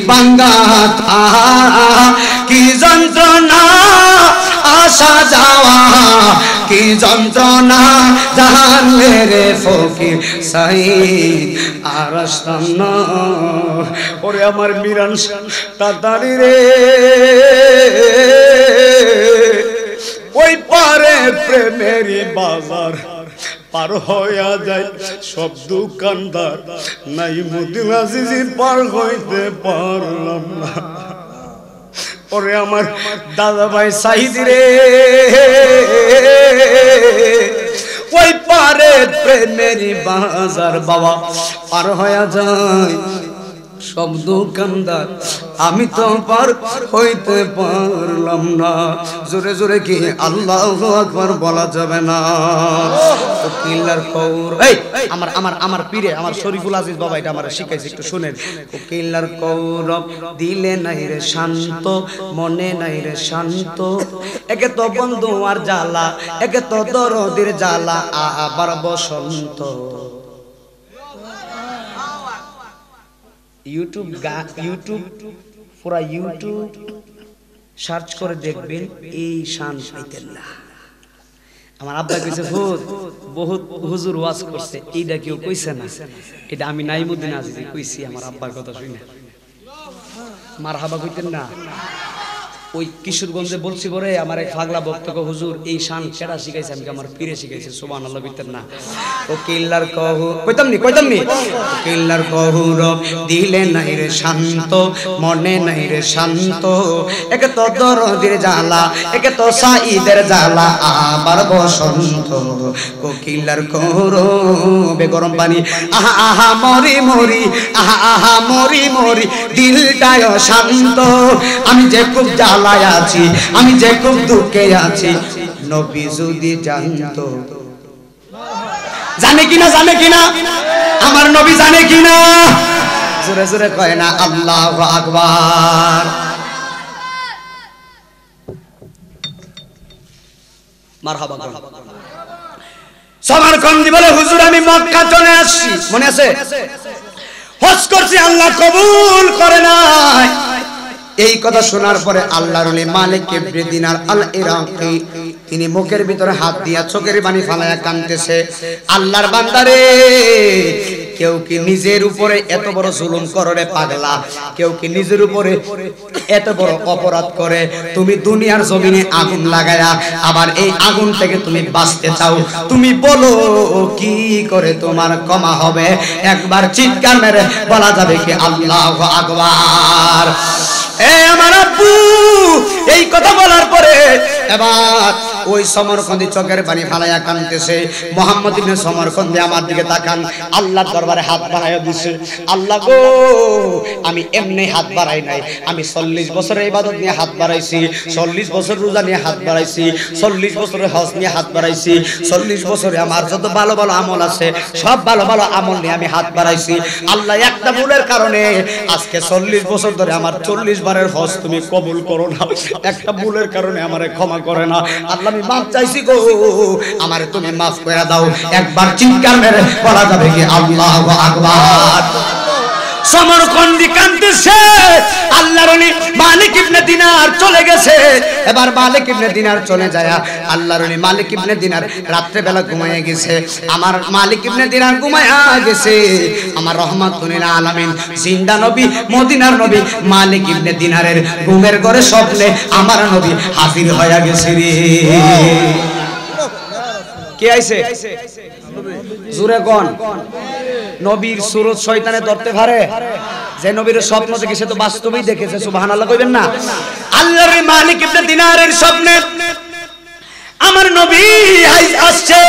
বাঙ্গাতা কি যন্ত্রণা আসা যাওয়া কি যন্ত্রণা জানলে রে ফকির সাইদ আরশান্ন। ওরে আমার মিরান তাড়াতাড়ি রে, ওই পারে প্রেমেরই বাজার পার হইয়া যায় সব দোকানদার, নাইমুদ্দিন আজিজি পার হইতে পারলাম না। ওরে আমার দাদা ভাই সাইদ রে, ওই পারে প্রেমেরই বাজার বাবা পার হইয়া যায় সব দোকানদার, আমি তো পার হইতে পারলাম না। জোরে জোরে কি আল্লাহু আকবার বলা যাবে না? কোকিলার কৌর এই আমার আমার আমার পীরে আমার শরীফুল আজিজ বাবা এটা আমারে শিখাইছে, একটু শুনেন। কোকিলার কৌরব দিলে নাই রে শান্ত, মনে নাই রে শান্ত, একে তো বন্ধু আর জ্বালা, একে তো দরদের জ্বালা, আবার বসন্ত। ইউটিউব পুরা ইউটিউব সার্চ করে দেখবেন, এই শান পাইতেন না। আমার আব্বা কইছে বহুত হুজুর ওয়াজ করছে, এইটা কেউ কইছে না, এটা আমি নাইমুদ্দিন আজিজি কইছি আমার আব্বার কথা শুনে। মারহাবা কইতেন না? ওই কিশোরগঞ্জে বলছি পরে আমার এক পাগলা বক্তব্য, হুজুর এই শান কেডা শিখাইছে? আমি আমার পীরে শিখাইছে। সুবহানাল্লাহ কইতেন না? ও কিল্লার কহু কইতাম নি কিল্লার কহুর দিলে নাই রে শান্ত, মনে নাই রে শান্ত, একে তো দরদের জ্বালা, একে তো সাইদের জ্বালা, আবার বসন্ত। কোকিলার কহুর বে গরম পানি, আহা আহা মরি মরি, আহা আহা মরি মরি, দিলটায় শান্ত। আমি যে খুব জ্বালায় আছি, আমি যে খুব দুঃখে আছি, নবী যদি জানতো। জানে কিনা, জানে কিনা আমার নবী, জানে কিনা? জোরে জোরে কয় না আল্লাহু আকবার। মারহাবা। সমরকন্দি বলে হুজুর আমি মক্কা চলে আসছি, মনে আছে? হজ করছি, আল্লাহ কবুল করে নাই। এই কথা শোনার পরে আল্লাহর ওলি মালিক ইবনে দিনার আল ইরাকি তিনি মুখের ভিতরে হাত দিয়া চোখের পানি ফালায়া কাঁদতেছে। আল্লাহর বান্দারে, কেউ কি নিজের উপরে এত বড় জুলুম করে রে পাগলা? কেউ কি নিজের উপরে এত বড় অপরাধ করে? তুমি দুনিয়ার জমিনে আগুন লাগায়া আবার এই আগুন থেকে তুমি বাঁচতে চাও, তুমি বলো কি করে তোমার ক্ষমা হবে? একবার চিৎকার মেরে বলা যাবে কি আল্লাহু আকবার? আমার আব্বু এই কথা বলার পরে এবার ওই সমরকন্দি চোখের পানি ফালাইয়া কাঁদতেছে। মুহাম্মদ ইবনে সমরকন্দি আমার দিকে তাকান, আল্লাহর দরবারে হাত বাড়াইয়া দিছে। আল্লাহ গো, আমি এমনি হাত বাড়াই নাই, আমি 40 বছরের ইবাদত নিয়ে হাত বাড়াইছি, 40 বছর রোজা নিয়ে হাত বাড়াইছি, 40 বছরের হজ নিয়ে হাত বাড়াইছি, 40 বছরে আমার যত ভালো ভালো আমল আছে সব ভালো ভালো আমল নিয়ে আমি হাত বাড়াইছি। আল্লাহ একটা ভুলের কারণে আজকে 40 বছর ধরে আমার 40 বারের হজ তুমি কবুল করো না, একটা ভুলের কারণে আমারে ক্ষমা করে না। আল্লাহ আমি মাফ চাইছি গো, আমারে তুমি মাফ করে দাও। একবার চিৎকার মেরে বলা যাবে কি আল্লাহু আকবার? সমরকন্দি কাঁদতেছে। আল্লাহর ওলি মালিক ইবনে দিনার চলে গেছে। এবার মালিক ইবনে দিনার চলে যায়, আল্লাহর ওলি মালিক ইবনে দিনার রাত্রে বেলা ঘুমায় গেছে। আমার মালিক ইবনে দিনার ঘুমায়া গেছে। আমার রহমাতুল আলামিন জিন্দা নবী, মদিনার নবী মালিক ইবনে দিনারের ঘুমের ঘরে স্বপ্নে আমার নবী হাজির হয়ে গেছে রে। কে আইছে? জোরে কোন? নবীর সুরত শয়তানে ধরতে পারে? যে নবীর স্বপ্ন দেখে সে তো বাস্তবেই দেখেছে। সুবহানাল্লাহ কইবেন না? আল্লাহর মালিক ইবনে দিনারের স্বপ্নে আমার নবী আসছে।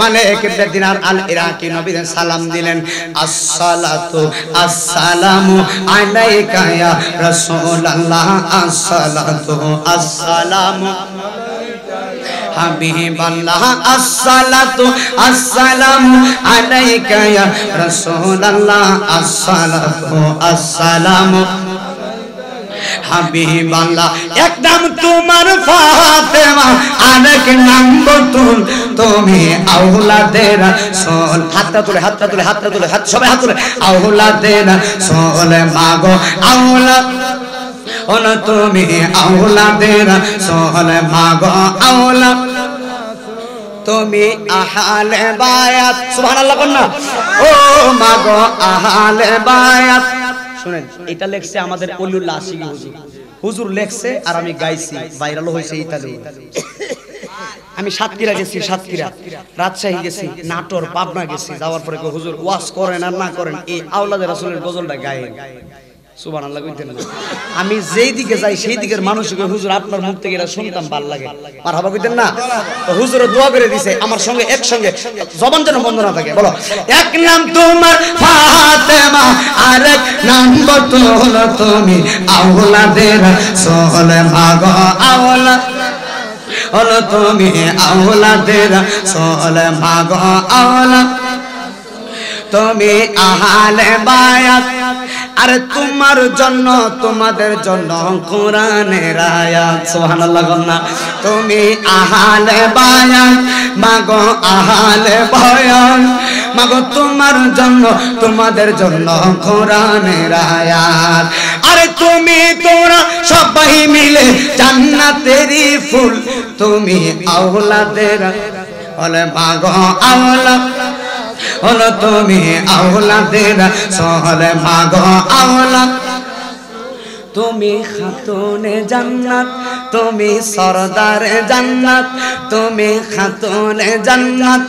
মালিক ইবনে দিনার আল ইরাকি নবীর সালাম দিলেন, আসসালাতু আসসালামু আলাইকা ইয়া রাসূলুল্লাহ, আসসালাতু আসসালামু হাবিবাল্লাহ, আসসালাতু আসসালামু আলাইকা ইয়া রাসূলুল্লাহ, আসসালাতু আসসালামু হাবিবাল্লাহ। এক নাম তোমার ফাতেমা, আরেক নাম বতুল, তুমি আওলাদে রাসূল। হাতটা তুলে, হাতটা তুলে, হাতটা তুলে, হাত সবাই হাত তুলে। আওলাদে রাসূল মাগো আওলাদ, ওনা তুমি আওলাদে রাসূল মাগো আওলাদ, তুমি আহলে বায়াত সুবহানাল্লাহ কোন না ও মাগো আহলে বায়াত শুনেন এটা লেখছে আমাদের অলিউল্লাহ আশিকি হুজুর লেখছে আর আমি গাইছি ভাইরাল হইছে ইতালি আমি সাতক্ষীরা গেছি সাতক্ষীরা রাজশাহী গেছি নাটোর পাবনা গেছি যাওয়ার পরে হুজুর ওয়াজ করেন আর না করেন এই আওলাদের রাসূলের গজলটা গায়েন সুবহানাল্লাহ কইতেন না আমি যেই দিকে যাই সেই দিকের মানুষকে হুজুর আপনার মুখ থেকে এটা শুনতাম ভালো লাগে মারহাবা কইতেন না তো হুজুরও দোয়া করে দিয়েছে আমার সঙ্গে একসঙ্গে জবান যেন বন্ধ না থাকে বলো এক নাম তোমার ফাতেমা আরেক নাম বতুল তুমি আওলাদের রাসূল মাগো আওলা হলো তুমি আওলাদের রাসূল মাগো আওলা তুমি আহলে বায়াত আরে তোমার জন্য তোমাদের জন্য কোরআনের আয়াত সুবহানাল্লাহ না তুমি আহলে বায়াত মাগো আহলে বায়াত মাগো তোমার জন্য তোমাদের জন্য কোরআনের আয়াত আরে তুমি তোরা সবাই মিলে জান্নাতেরই ফুল তুমি আওলাদের বলে মাগো আওলা হলো তুমি আওলাদের রাসূল মাগো আওলা তুমি খাতুনে জান্নাত তুমি সরদারে জান্নাত তুমি খাতুনে জান্নাত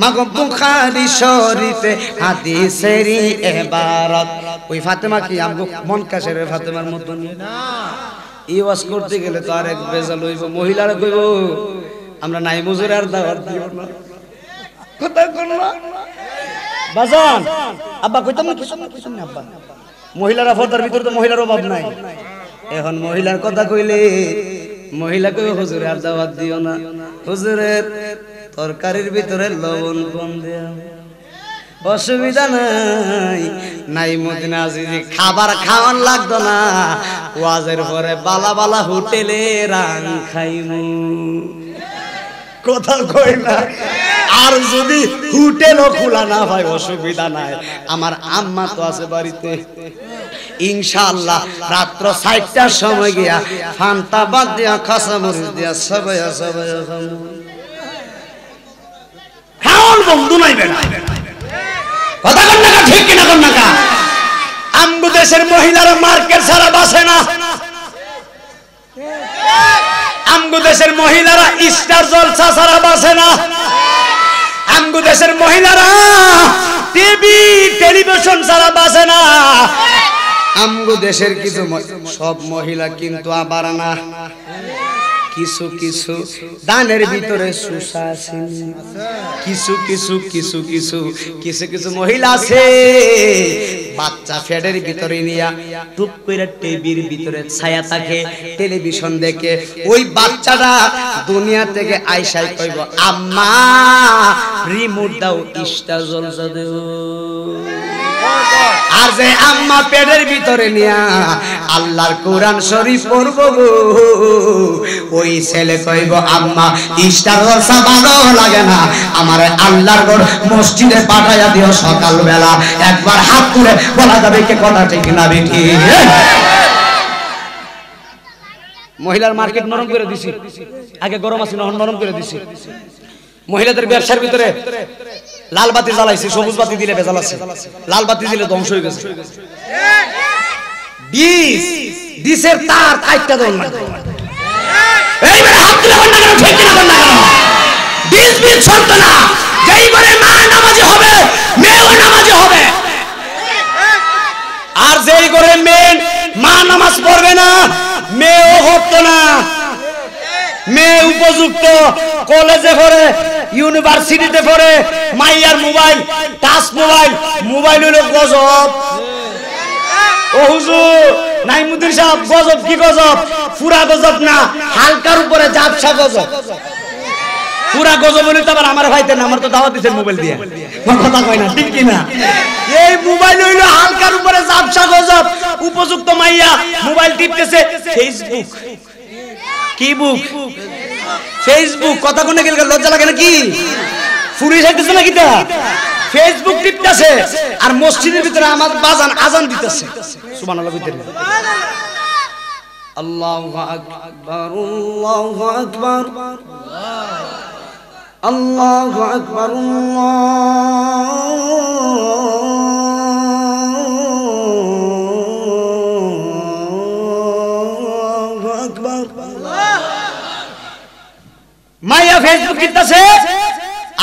মাগো বুখারী শরীফে হাদিসেরই ইবারত ওই ফাতেমা কি আমগো মন কাশের ফাতেমার মতন না এই ওয়াজ করতে গেলে তো আরেক বেজাল হইব মহিলারা কইব আমরা নাই মুজুর আর দাওয়াত দিব না কথা কোন না বাজান আব্বা কইতাম না আব্বা মহিলারা ফদার ভিতর তো মহিলার অভাব নাই এখন মহিলার কথা কইলে মহিলা কই হুজুর আর দাওয়াত দিও না হুজুরের তরকারির ভিতরে লবণ কম দেয়া অসুবিধা নাই নাই মদিনা আজিজি খাবার খাওয়ান লাগতো না ওয়াজের পরে বালা বালা হোটেলে রাং খাইমু কথা কই না আর যদি হোটেলও খোলা না হয় অসুবিধা নাই আমার আম্মা তো আছে বাড়িতে ইনশাআল্লাহ রাত্র 4টার সময় গিয়া ফান্তা বাদ দিয়া খাসা মরিচ দিয়া সবাই খাওন বন্ধু নাই বেটা কথা কন না ঠিক কিনা কন না আমগো দেশের মহিলারা মার্কেট ছাড়া বাসে না আমগো দেশের মহিলারা স্টার জলসা ছাড়া বাসে না আমগো দেশের মহিলারা টিভি টেলিভিশন ছাড়া বাসে না আমগো দেশের কিছু সব মহিলা কিন্তু আবার না কিছু কিছু দানের ভিতরে সুসা আছে কিছু কিছু কিছু কিছু কিছু কিছু মহিলা আছে বাচ্চা ফেডের ভিতরে নিয়া টুপ করে টিভির ভিতরে ছায়া থাকে টেলিভিশন দেখে ওই বাচ্চাটা দুনিয়া থেকে আইসাই কইব আম্মা রিমোট দাও স্টার জলসা দাও আর যে আম্মা পেটের ভিতরে নিয়া আল্লাহর কোরআন শরীফ পড়ব গো ওই ছেলে কইব আম্মা স্টার জলসা ভালো লাগে না আমার আল্লাহর ঘর মসজিদে পাঠাইয়া দিও সকাল বেলা একবার হাত তুলে বলা যাবে কি কথা ঠিক না বেঠি মহিলার মার্কেট নরম করে দিছি আগে গরম আছে নরম করে দিছি মহিলাদের ব্যবসার ভিতরে লাল বাতি জ্বালাইছে সবুজ বাতি দিলে ভেজাল আছে লাল বাতি দিলে ধ্বংস হয়ে গেছে ডিসের তার কাটটা দাও না এইবার হাত তুলে বন্ধ করো ঠিক না বন্ধ করো ডিস বিল চলতো না যেই ঘরে মা নামাজি হবে মেয়েও নামাজি হবে আর যেই ঘরে মেয়ে মা নামাজ পড়বে না মেয়েও হতো না মেয়ে উপযুক্ত কলেজে পড়ে ইউনিভার্সিটিতে পড়ে মাইয়ার মোবাইল টাচ মোবাইল হলো গজব ও হুজুর নাইমুদ্দিন সাহেব গজব কি গজব পুরা গজব না হালকার উপরে জাবসা গজব পুরা গজব হলে তো আবার আমার ভাইতে না আমার তো দাওয়াত দিছেন মোবাইল দিয়ে কথা কয় না ঠিক কি না এই মোবাইল হইলো হালকার উপরে জাবসা গজব উপযুক্ত মাইয়া মোবাইল টিপতেছে ফেসবুক কি বুক ফেসবুক কথা কোনে গেল লজ্জা লাগে নাকি পুলিশ আইতেছে নাকি তা ফেসবুক টিপতেছে আর মসজিদের ভিতরে আমার বাজান আজান দিতেছে সুবহানাল্লাহ কইতে আল্লাহু আকবার আল্লাহু আকবার আল্লাহু আকবার আল্লাহু আকবার। মাইয়া ফেসবুক কিনতেছে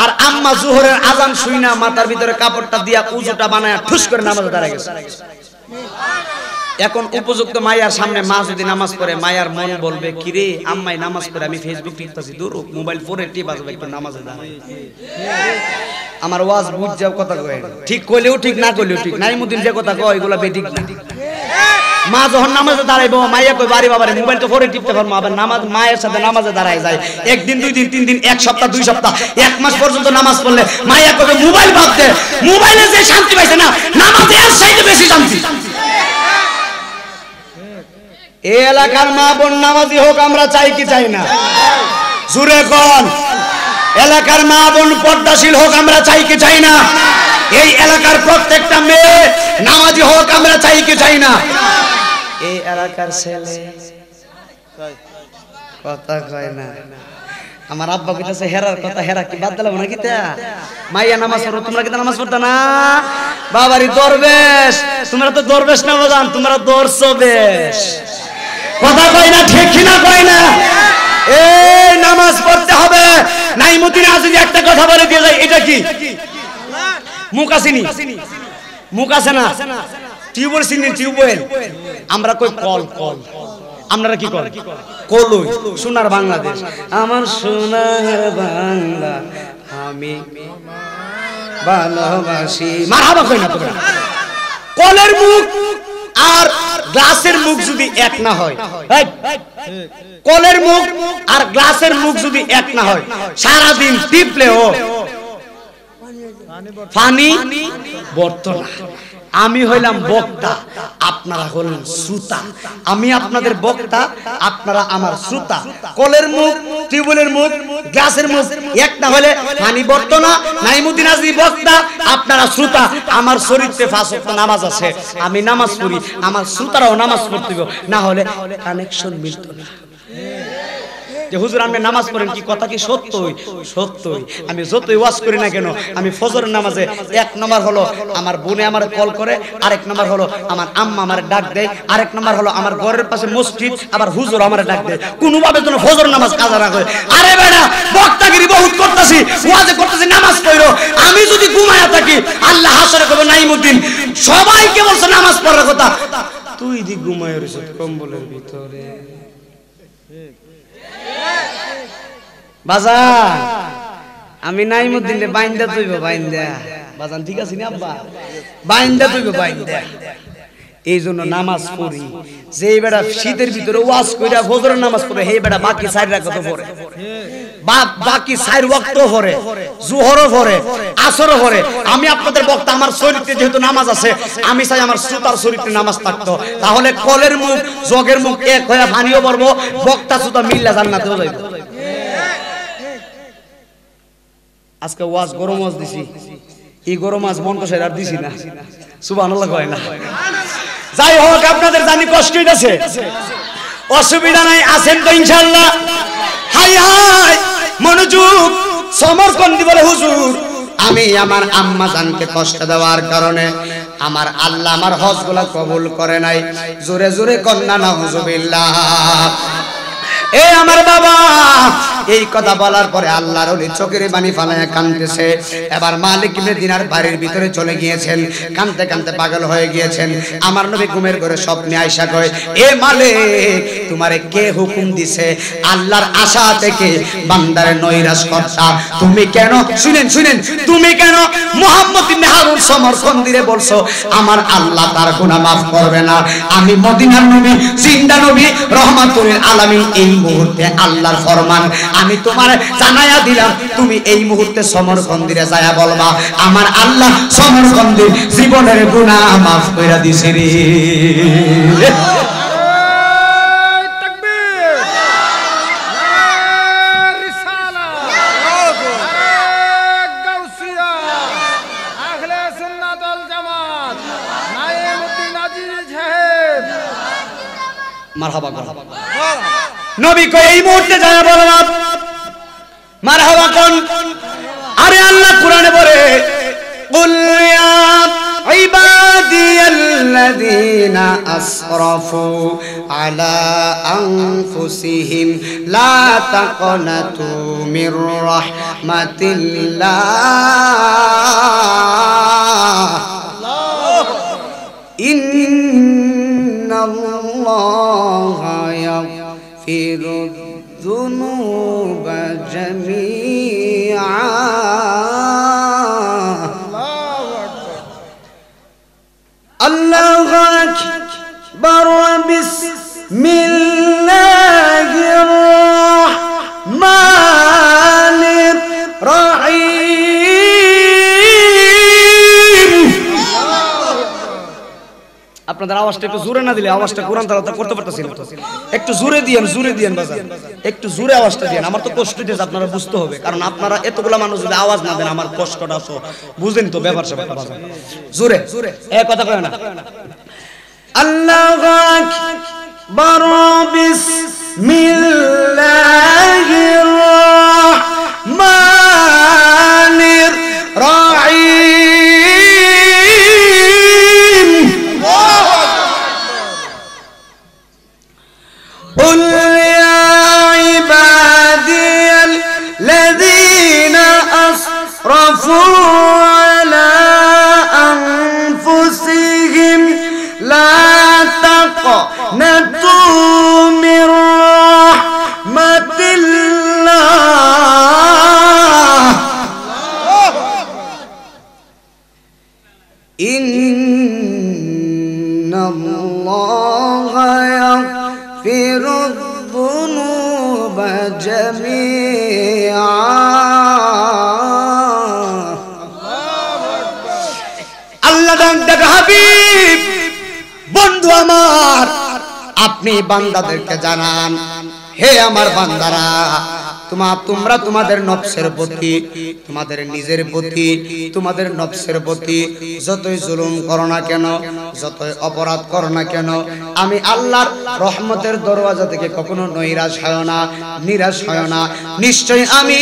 আর আম্মা জোহরের আজান শুই না মাথার ভিতরে কাপড়টা দিয়া উজুটা বানায়া ঠুস করে নামাজে দাঁড়ায় গেছে। এখন উপযুক্ত মাইয়ার সামনে মা যদি নামাজ পড়ে মাইয়ার মন বলবে কিরে আম্মাই নামাজ পড়ে আমি ফেসবুক টিপতাছি দূর মোবাইল ফোনে টিপ আসবে একটু নামাজে দাঁড়াই। আমার ওয়াজ বুঝ যাও কথা কয় ঠিক কইলেও ঠিক না কইলেও ঠিক নাইমুদ্দিন যে কথা কয় এগুলা বেঠিক না। মা যখন নামাজে দাঁড়াইবো মাইয়া কই বাড়ি বাবারে মোবাইল তো ফোনে টিপতে পারবো আবার নামাজ মায়ের সাথে নামাজে দাঁড়ায় যায় একদিন দুই দিন তিন দিন এক সপ্তাহ দুই সপ্তাহ এক মাস পর্যন্ত নামাজ পড়লে মাইয়া কবে মোবাইল বাদ দে মোবাইলে যে শান্তি পাইছে না নামাজে আর চাইতে বেশি শান্তি। এই এলাকার মা বোন নামাজি হোক আমরা চাই কি চাই না জুরে কোন এলাকার মা বোন পর্দাশীল হোক আমরা চাই কি চাই না এই এলাকার প্রত্যেকটা মেয়ে নামাজি হোক আমরা চাই কি চাই না এই এলাকার ছেলে কথা কয় না আমার আব্বা কইতাছে হেরার কথা হেরা কি বাদ দিলাম না কিতা মাইয়া নামাজ পড়ো তোমরা কি নামাজ পড়তা না বাবারি দরবেশ তোমরা তো দরবেশ না বাজান তোমরা দরসবেশ কথা কয় না ঠিক কি না কয় না এই নামাজ পড়তে হবে নাইমুদ্দিন আজকে একটা কথা বলে দিয়ে যায় এটা কি মুখ আসেনি মুখ আসে না টিউবওয়েল চিনি টিউবওয়েল আমরা কই কল কল আপনারা কি করেন কলই সোনার বাংলাদেশ আমার সোনার বাংলা আমি ভালোবাসি মারহাবা কই না তোমরা কলের মুখ আর গ্লাসের মুখ যদি এক না হয় কলের মুখ আর গ্লাসের মুখ যদি এক না হয় সারা দিন টিপলেও পানি বর্তন আমি হইলাম বক্তা আপনারা হলেন শ্রোতা আমি আপনাদের বক্তা আপনারা আমার শ্রোতা কলের মুখ টিউবওয়েলের মুখ গ্লাসের মুখ এক না হলে পানি বর্তনা নাইমুদ্দিন আজমি বক্তা আপনারা শ্রোতা আমার চরিত্রে পাঁচ ওয়াক্ত নামাজ আছে আমি নামাজ পড়ি আমার শ্রোতারাও নামাজ পড়তে হবে না হলে কানেকশন মিলত না যে হুজুর আপনি নামাজ পড়েন কি কথা কি সত্যই সত্যই আমি যতই ওয়াজ করি না কেন আমি ফজরের নামাজে এক নম্বর হলো আমার বোনে আমার কল করে আরেক নম্বর হলো আমার আম্মা আমার ডাক দেয় আরেক নম্বর হলো আমার ঘরের পাশে মসজিদ আবার হুজুর আমার ডাক দেয় কোনোভাবে যেন ফজর নামাজ কাজা না করে আরে বেটা বক্তাগিরি বহুত করতেছি ওয়াজে করতেছি নামাজ পড়ো আমি যদি ঘুমায়া থাকি আল্লাহ হাসরে কবে নাইমুদ্দিন সবাইকে বলছে নামাজ পড়ার কথা তুই দি ঘুমায় রইছ কম্বলের ভিতরে বাজান আমি নাইমুদ্দিন রে বাইন্দা তুইব বাইন্দা বাজান ঠিক আছে না আব্বা বাইন্দা তুইব বাইন্দা এই জন্য নামাজ পড়ি যে বেটা শীতের ভিতরে ওয়াজ কইরা ফজরের নামাজ পড়ে হে বেটা বাকি 4 রাকাত পড়ে বাকি 4 ওয়াক্ত পড়ে যোহরও পড়ে আসরও পড়ে আমি আপনাদের বক্তা আমার শরীরে যেহেতু নামাজ আছে আমি চাই আমার শ্রোতার শরীরে নামাজ থাকতো তাহলে কলের মুখ জগের মুখ এক হয়ে পানিও পড়বো বক্তা শ্রোতা মিল্লা জান্নাতেও যাইব আজকে ওয়াজ গরম ওয়াজ দিছি এই গরম ওয়াজ মন কষে আর দিছি না সুবহানাল্লাহ কয় না যাই হোক আপনাদের জানি কষ্ট হইতাছে অসুবিধা নাই আছেন তো ইনশাআল্লাহ হাই হাই মনোযোগ সমর্পণ দি বলে হুজুর আমি আমার আম্মা জানকে কষ্ট দেওয়ার কারণে আমার আল্লাহ আমার হজগুলা কবুল করে নাই জোরে জোরে কন্না নাউজুবিল্লাহ এ আমার বাবা এই কথা বলার পরে আল্লাহর ওলি চোখের পানি ফালায়া কাঁদতেছে এবার মালিক ইবনে দিনার বাড়ির ভিতরে চলে গিয়েছেন কাঁদতে কাঁদতে পাগল হয়ে গিয়েছেন আমার নবী ঘুমের ঘরে স্বপ্নে আয়েশা কয় এ মালিক তোমারে কে হুকুম দিছে আল্লাহর আশা থেকে বান্দারে নৈরাশ করতা তুমি কেন শুনেন শুনেন তুমি কেন মুহাম্মদ ইবনে হারুন সমর্থন দিলে বলছো আমার আল্লাহ তার গুনাহ maaf করবে না আমি মদিনার নবী জিন্দা নবী রহমাতুল আলামিন এই মুহূর্তে আল্লাহর ফরমান আমি তোমার জানায়া দিলাম তুমি এই মুহূর্তে সমরকন্দিরে যায়া বলবা আমার আল্লাহ সমরকন্দির জীবনের গুনাহ maaf কইরা দিছে রে তাকবীর রিসালাত গাউসিয়া আহলে সুন্নাত ওয়াল জামাত নাইমুদ্দিন আজিজ সাহেব মারহাবা মারহাবা নবী কই এই মুহূর্তে যায়া বলবা মারহাবা কোন। আরে আল্লাহ কোরআনে বলে কুল ইয়া ইবাদিয়াল্লাযীনা আসরাফু আলা আনফুসিহিম লা তাকনাতু মির রাহমাতিল্লাহ ইন্নাল্লাহা ইয়াগফিরু যুনুবা জামিআ। আল্লাহু আকবার বিসমিল্লাহির রাহমানির রহিম। আপনাদের আওয়াজটা একটু জোরে না দিলে আওয়াজটা কোরআন তেলাওয়াত করতে পারতেছি না। একটু জোরে দিয়েন বাজার, একটু জোরে আওয়াজটা দিয়েন। আমার তো কষ্ট দিয়েছে, আপনারা বুঝতে হবে, কারণ আপনারা এতগুলা মানুষ যদি আওয়াজ না দেন আমার কষ্টটা তো বুঝেন তো ব্যাপার স্যাপারটা বাজার। জোরে এক কথা কয় না। আল্লাহু আকবার বিসমিল্লাহির রাহমানির রহিম। قل يا عبادي الذين أسرفوا على أنفسهم لا تقنطوا من رحمة الله إن الله يغفر الذنوب جميعا। আল্লাহ ডাক হাবিব বন্ধু আমার, আপনি বান্দাদেরকে জানান, হে আমার বান্দারা, তোমরা তোমাদের নফসের প্রতি, তোমাদের নিজের প্রতি, তোমাদের নফসের প্রতি যতই জুলুম করো না কেন, যতই অপরাধ করো না কেন, আমি আল্লাহর রহমতের দরওয়াজা থেকে কখনো নৈরাশ হয় না, নিরাশ হয় না। নিশ্চয়ই আমি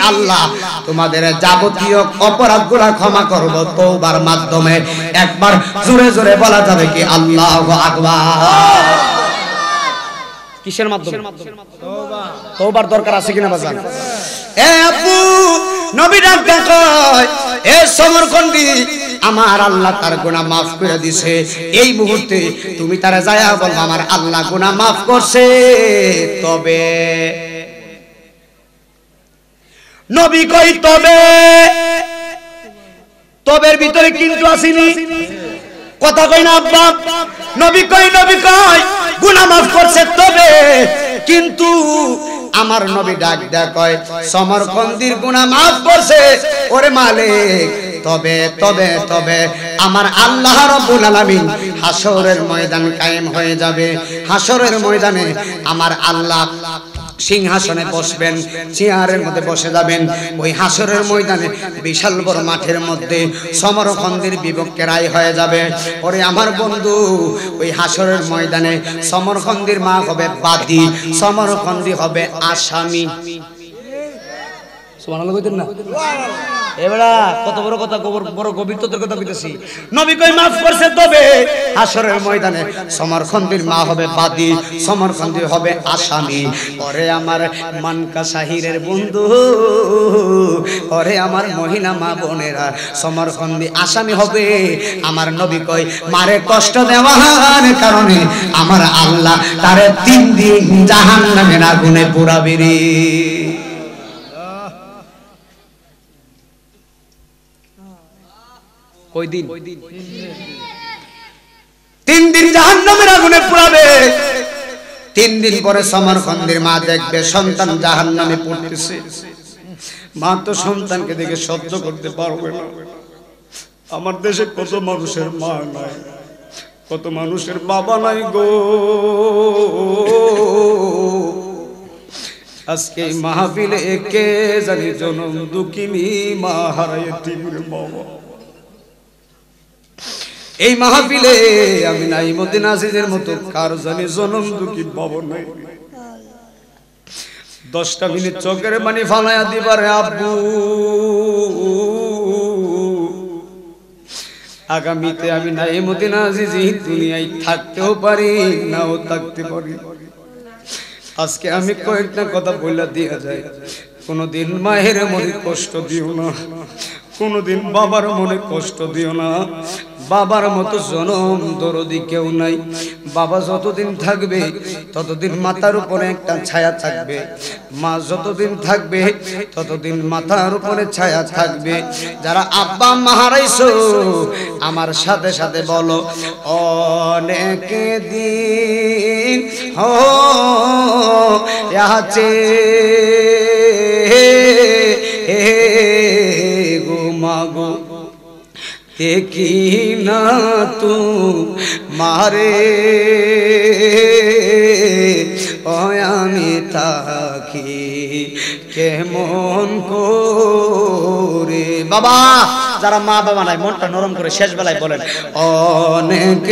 আল্লাহ তোমাদের যাবতীয় অপরাধগুলো ক্ষমা করব তওবার মাধ্যমে। একবার জোরে জোরে বলা যাবে কি আল্লাহু আকবার? কিসের মাধ্যমে? তওবার দরকার আছে কিনা বাজান? এ আপু নবী ডাক কয়, এ সমরকন্দি, আমার আল্লাহ তার গুনাহ মাফ করে দিয়েছে। এই মুহূর্তে তুমি তারা যায়া বলবা আমার আল্লাহ গুনাহ মাফ করছে। তবে নবী কই তবের ভিতরে কিন্তু আসেনি, কথা কই না আব্বা। নবী কই গুনাহ মাফ করছে, তবে কিন্তু আমার নবী ডাক দেয়া কয় সমরকন্দির গুনাহ মাফ করছে। ওরে মালিক, তবে তবে তবে আমার আল্লাহ রাব্বুল আলামিন হাসরের ময়দান কায়েম হয়ে যাবে। হাসরের ময়দানে আমার আল্লাহ সিংহাসনে বসবেন, চেয়ারের মধ্যে বসে যাবেন। ওই হাসরের ময়দানে বিশাল বড় মাঠের মধ্যে সমরকন্দির বিপক্ষে রায় হয়ে যাবে। ওরে আমার বন্ধু, ওই হাসরের ময়দানে সমরকন্দির মা হবে বাদী, সমরকন্দি হবে আসামি। সুবহানাল্লাহ কইতেন না? এবারে কত বড় কথা, বড় গভীর তত্ত্বের কথা কইতেছি। নবী কই মাফ করছে, তবে হাসরের ময়দানে সমরকন্দির মা হবে বাদী, সমরকন্দি হবে আসামি। ওরে আমার মানকা শাহিরের বন্ধু, ওরে আমার মহিলা মা বোনেরা, সমরকন্দি আসামি হবে। আমার নবী কই মারে কষ্ট দেওয়ার কারণে আমার আল্লাহ তারে 3 দিন জাহান্নামের আগুনে পোড়াবে রে। কই দিন? 3 দিন জাহান্নামের আগুনে পোড়াবে। 3 দিন পরে সমরকন্দির মা দেখবে সন্তান জাহান্নামে পড়তেছে। মা তো সন্তানকে দেখে সহ্য করতে পারবে না। আমার দেশে কত মানুষের মা নাই, কত মানুষের বাবা নাই গো। আজকে এই মাহফিলে কে জানি জনম দুঃখিনী মা হারায় টিমের বাবা। এই মাহফিলে আমি নাইমুদ্দিন আজিজের মতো কার জানি জনম দুঃখী বাবা নাই। 10টা মিনিট চোখের পানি ফালাইয়া দিবারে আব্বু আগামীতে আমি নাইমুদ্দিন আজিজি দুনিয়ায় থাকতেও পারি নাও থাকতে পারি। আজকে আমি কয়েকটা কথা বলে দিয়া যায়, কোনদিন মায়ের মনে কষ্ট দিও না, কোনদিন বাবার মনে কষ্ট দিও না। বাবার মতো জনম দরদি কেউ নাই। বাবা যতদিন থাকবে ততদিন মাথার উপরে একটা ছায়া থাকবে, মা যতদিন থাকবে ততদিন মাথার উপরে ছায়া থাকবে। যারা আব্বা মা হারাইছো আমার সাথে সাথে বলো অনেক দিন আছে গো মাগো দেখি না তু মারে ও আমি থাকি কেমন করে। বাবা যারা মা বাবা নাই মনটা নরম করে শেষ বেলায় বলেন অনেক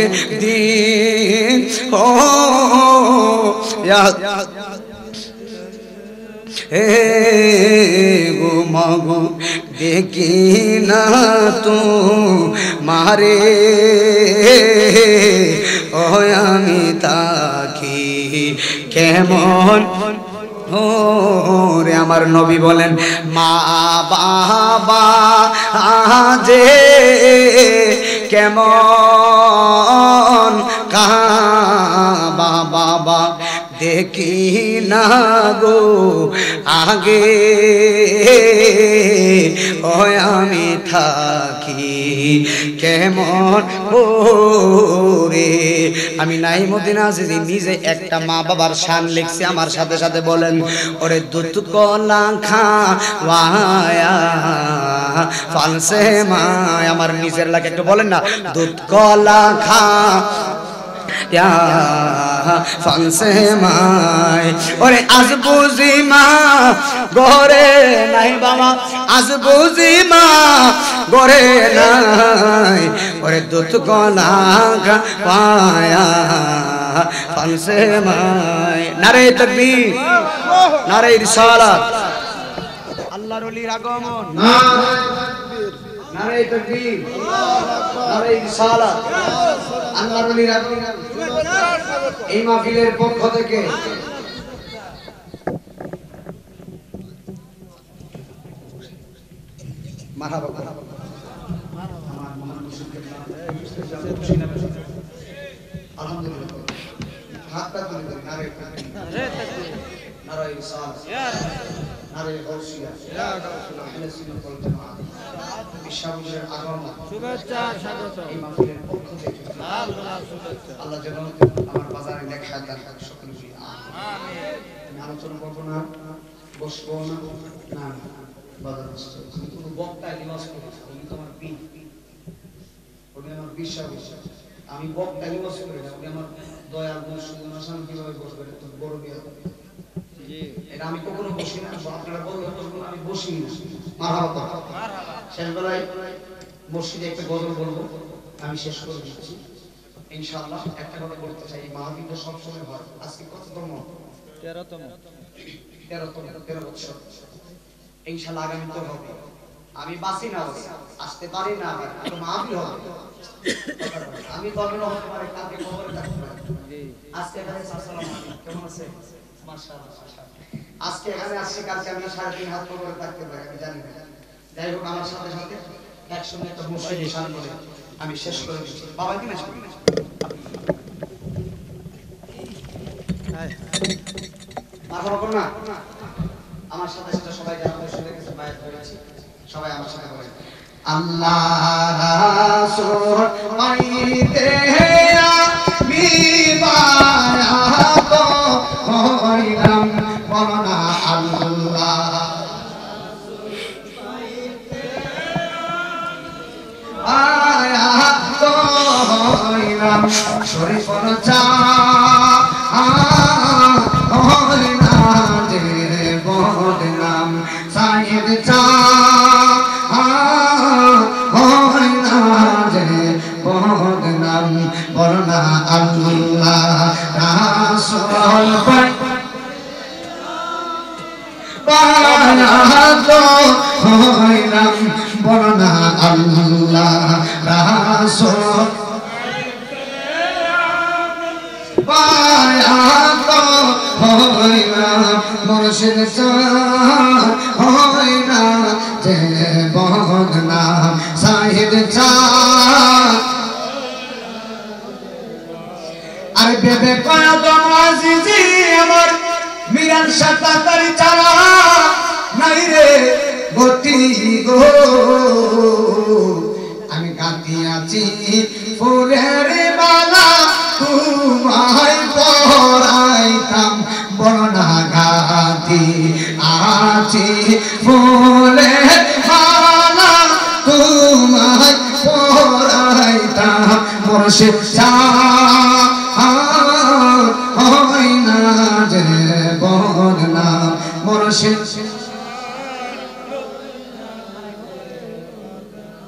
দিন গো মাগো দেখি না তু মারে ও আমি তাকি কেমন রে। আমার নবী বলেন মা বাবা যে কেমন কাবা বাবা দেখি না গো আগে ও আমি থাকি কেমন রে। আমি নাইমুদ্দিন আজিজি নিজে একটা মা বাবার শান লিখছি, আমার সাথে সাথে বলেন ওরে দুধ কলা খাওয়ায়া ফালসে মায়। আমার নিজের লাগে একটু বলেন না দুধ কলা খা ফালসে মাই। ওরে আজ বুঝি মা ঘরে নাই বাবা, আজ বুঝি মা ঘরে নাই। ওরে দুধ গলা পায়া ফালসে মাই। নারে তাকবীর, নারে রিসালাত, আল্লাহর ওলির আগমন, নারে তাকবীর, নারে রিসালাত, আল্লাহর ওলির আগমন। এই মাহফিলের পক্ষ থেকে মারহাবা আমার মহান মুসলিম আলহামদুলিল্লাহ হাতটা তুলে দেন নারে তাকবীর, নারে রিসালাত, নারে গাউসিয়া, ইয়া গাউসুল্লাহ আহলে সুন্নাত ওয়াল জামাত। বিশ্ববিদ্যালয়ের আগমন শুভেচ্ছা স্বাগত এই মাহফিলের পক্ষ থেকে আল্লাহ যেন আমার বাজারে দেখা দেন সকলকে আমিন। আমি আলোচনা করব না, বসবো না, না বাজার বসবো। আমি কোনো বক্তায় নিবাস করি, উনি তো আমার পীর, উনি আমার বিশ্বাস। আমি বক্তায় নিবাস করি না, উনি আমার দয়াল মুর্শিদ। আসাম কিভাবে বসবে তো বড় বিয়ে এটা আমি কখনো বসি না, আপনারা বলবেন আমি বসি না। মারহাবা মারহাবা। শেষ বেলায় মসজিদে একটা গজল বলবো, আমি শেষ করে দিচ্ছি ইনশাআল্লাহ। একটা কথা বলতে চাই, মাহফিলটা সবসময় হয়। আজকে কততম? 13 বছর। ইনশাআল্লাহ আগামী তো হবে। আমি বাসি না আসতে পারি না, কিন্তু মাহফিল হবে। আমি কবে হতে পারে, কালকে কবরে থাকতে পারি। আজকে এখানে আসসালামু আলাইকুম, কেমন আছেন? মাশাআল্লাহ মাশাআল্লাহ। আজকে এখানে আসছি, কালকে আমি 3.5 হাত কবরে থাকতে পারি, আমি জানি না। যাই হোক আমার সাথে সাথে একসঙ্গে একটা মুর্শিদ শান বলে আমি শেষ করে দিচ্ছি। বাবা কি নাচ করি না আমার সাথে সাথে সবাই যারা মুর্শিদের কাছে বায়াত হয়েছে সবাই আমার সাথে বলেন আল্লাহ রাসূল পাইতে আমি বায়াত হইলাম, বলো না আল্লাহ শরীফ বদনাম সাইদ চা বদনাম বলনা আল্লাহ রাসূল বায়াত হইলাম বলনা আল্লাহ রাসূল বায়াত হইলাম মুর্শিদ চাঁদ হইলাম যে বদনা সাহিদ চাঁদ আর বেবে কয়দম আজিজি আমার মিরান সাতাতারি চারা নাই রে গতি গো আমি গাতি আছি ফুলের মালা তোমায় পরাইতাম বর্ণা গাতি আছি ফুলের মালা তোমায় পরাইতাম মুর্শিদ হয় না যে বদনা মুর্শিদ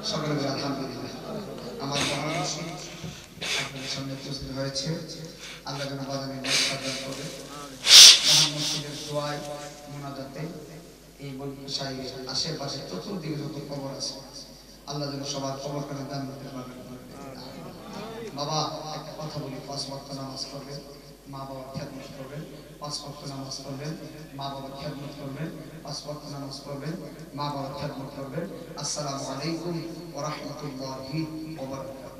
সকলে বলে আলহামদুলিল্লাহ। আমার মহানসী আপনাদের সামনে উপস্থিত হয়েছে। আল্লাহ যেন বাজানে নির্বাচন করে মহানসীদের দোয়ায় মোনাজাতে এই বনসাই আশেপাশে চতুর্দিকে যত কবর আছে আল্লাহ যেন সবার কবরখানা দান করতে পারেন। বাবা একটা কথা বলি, 5 ওয়াক্ত নামাজ পড়বেন, মা বাবার খেদমত করবেন, 5 ওয়াক্ত নামাজ পড়বেন, মা বাবার খেদমত করবেন, 5 ওয়াক্ত নামাজ পড়বেন, মা বাবার খেদমত করবেন। আসসালামু আলাইকুম ওয়া রাহমাতুল্লাহি ওয়া বারাকাতুহু।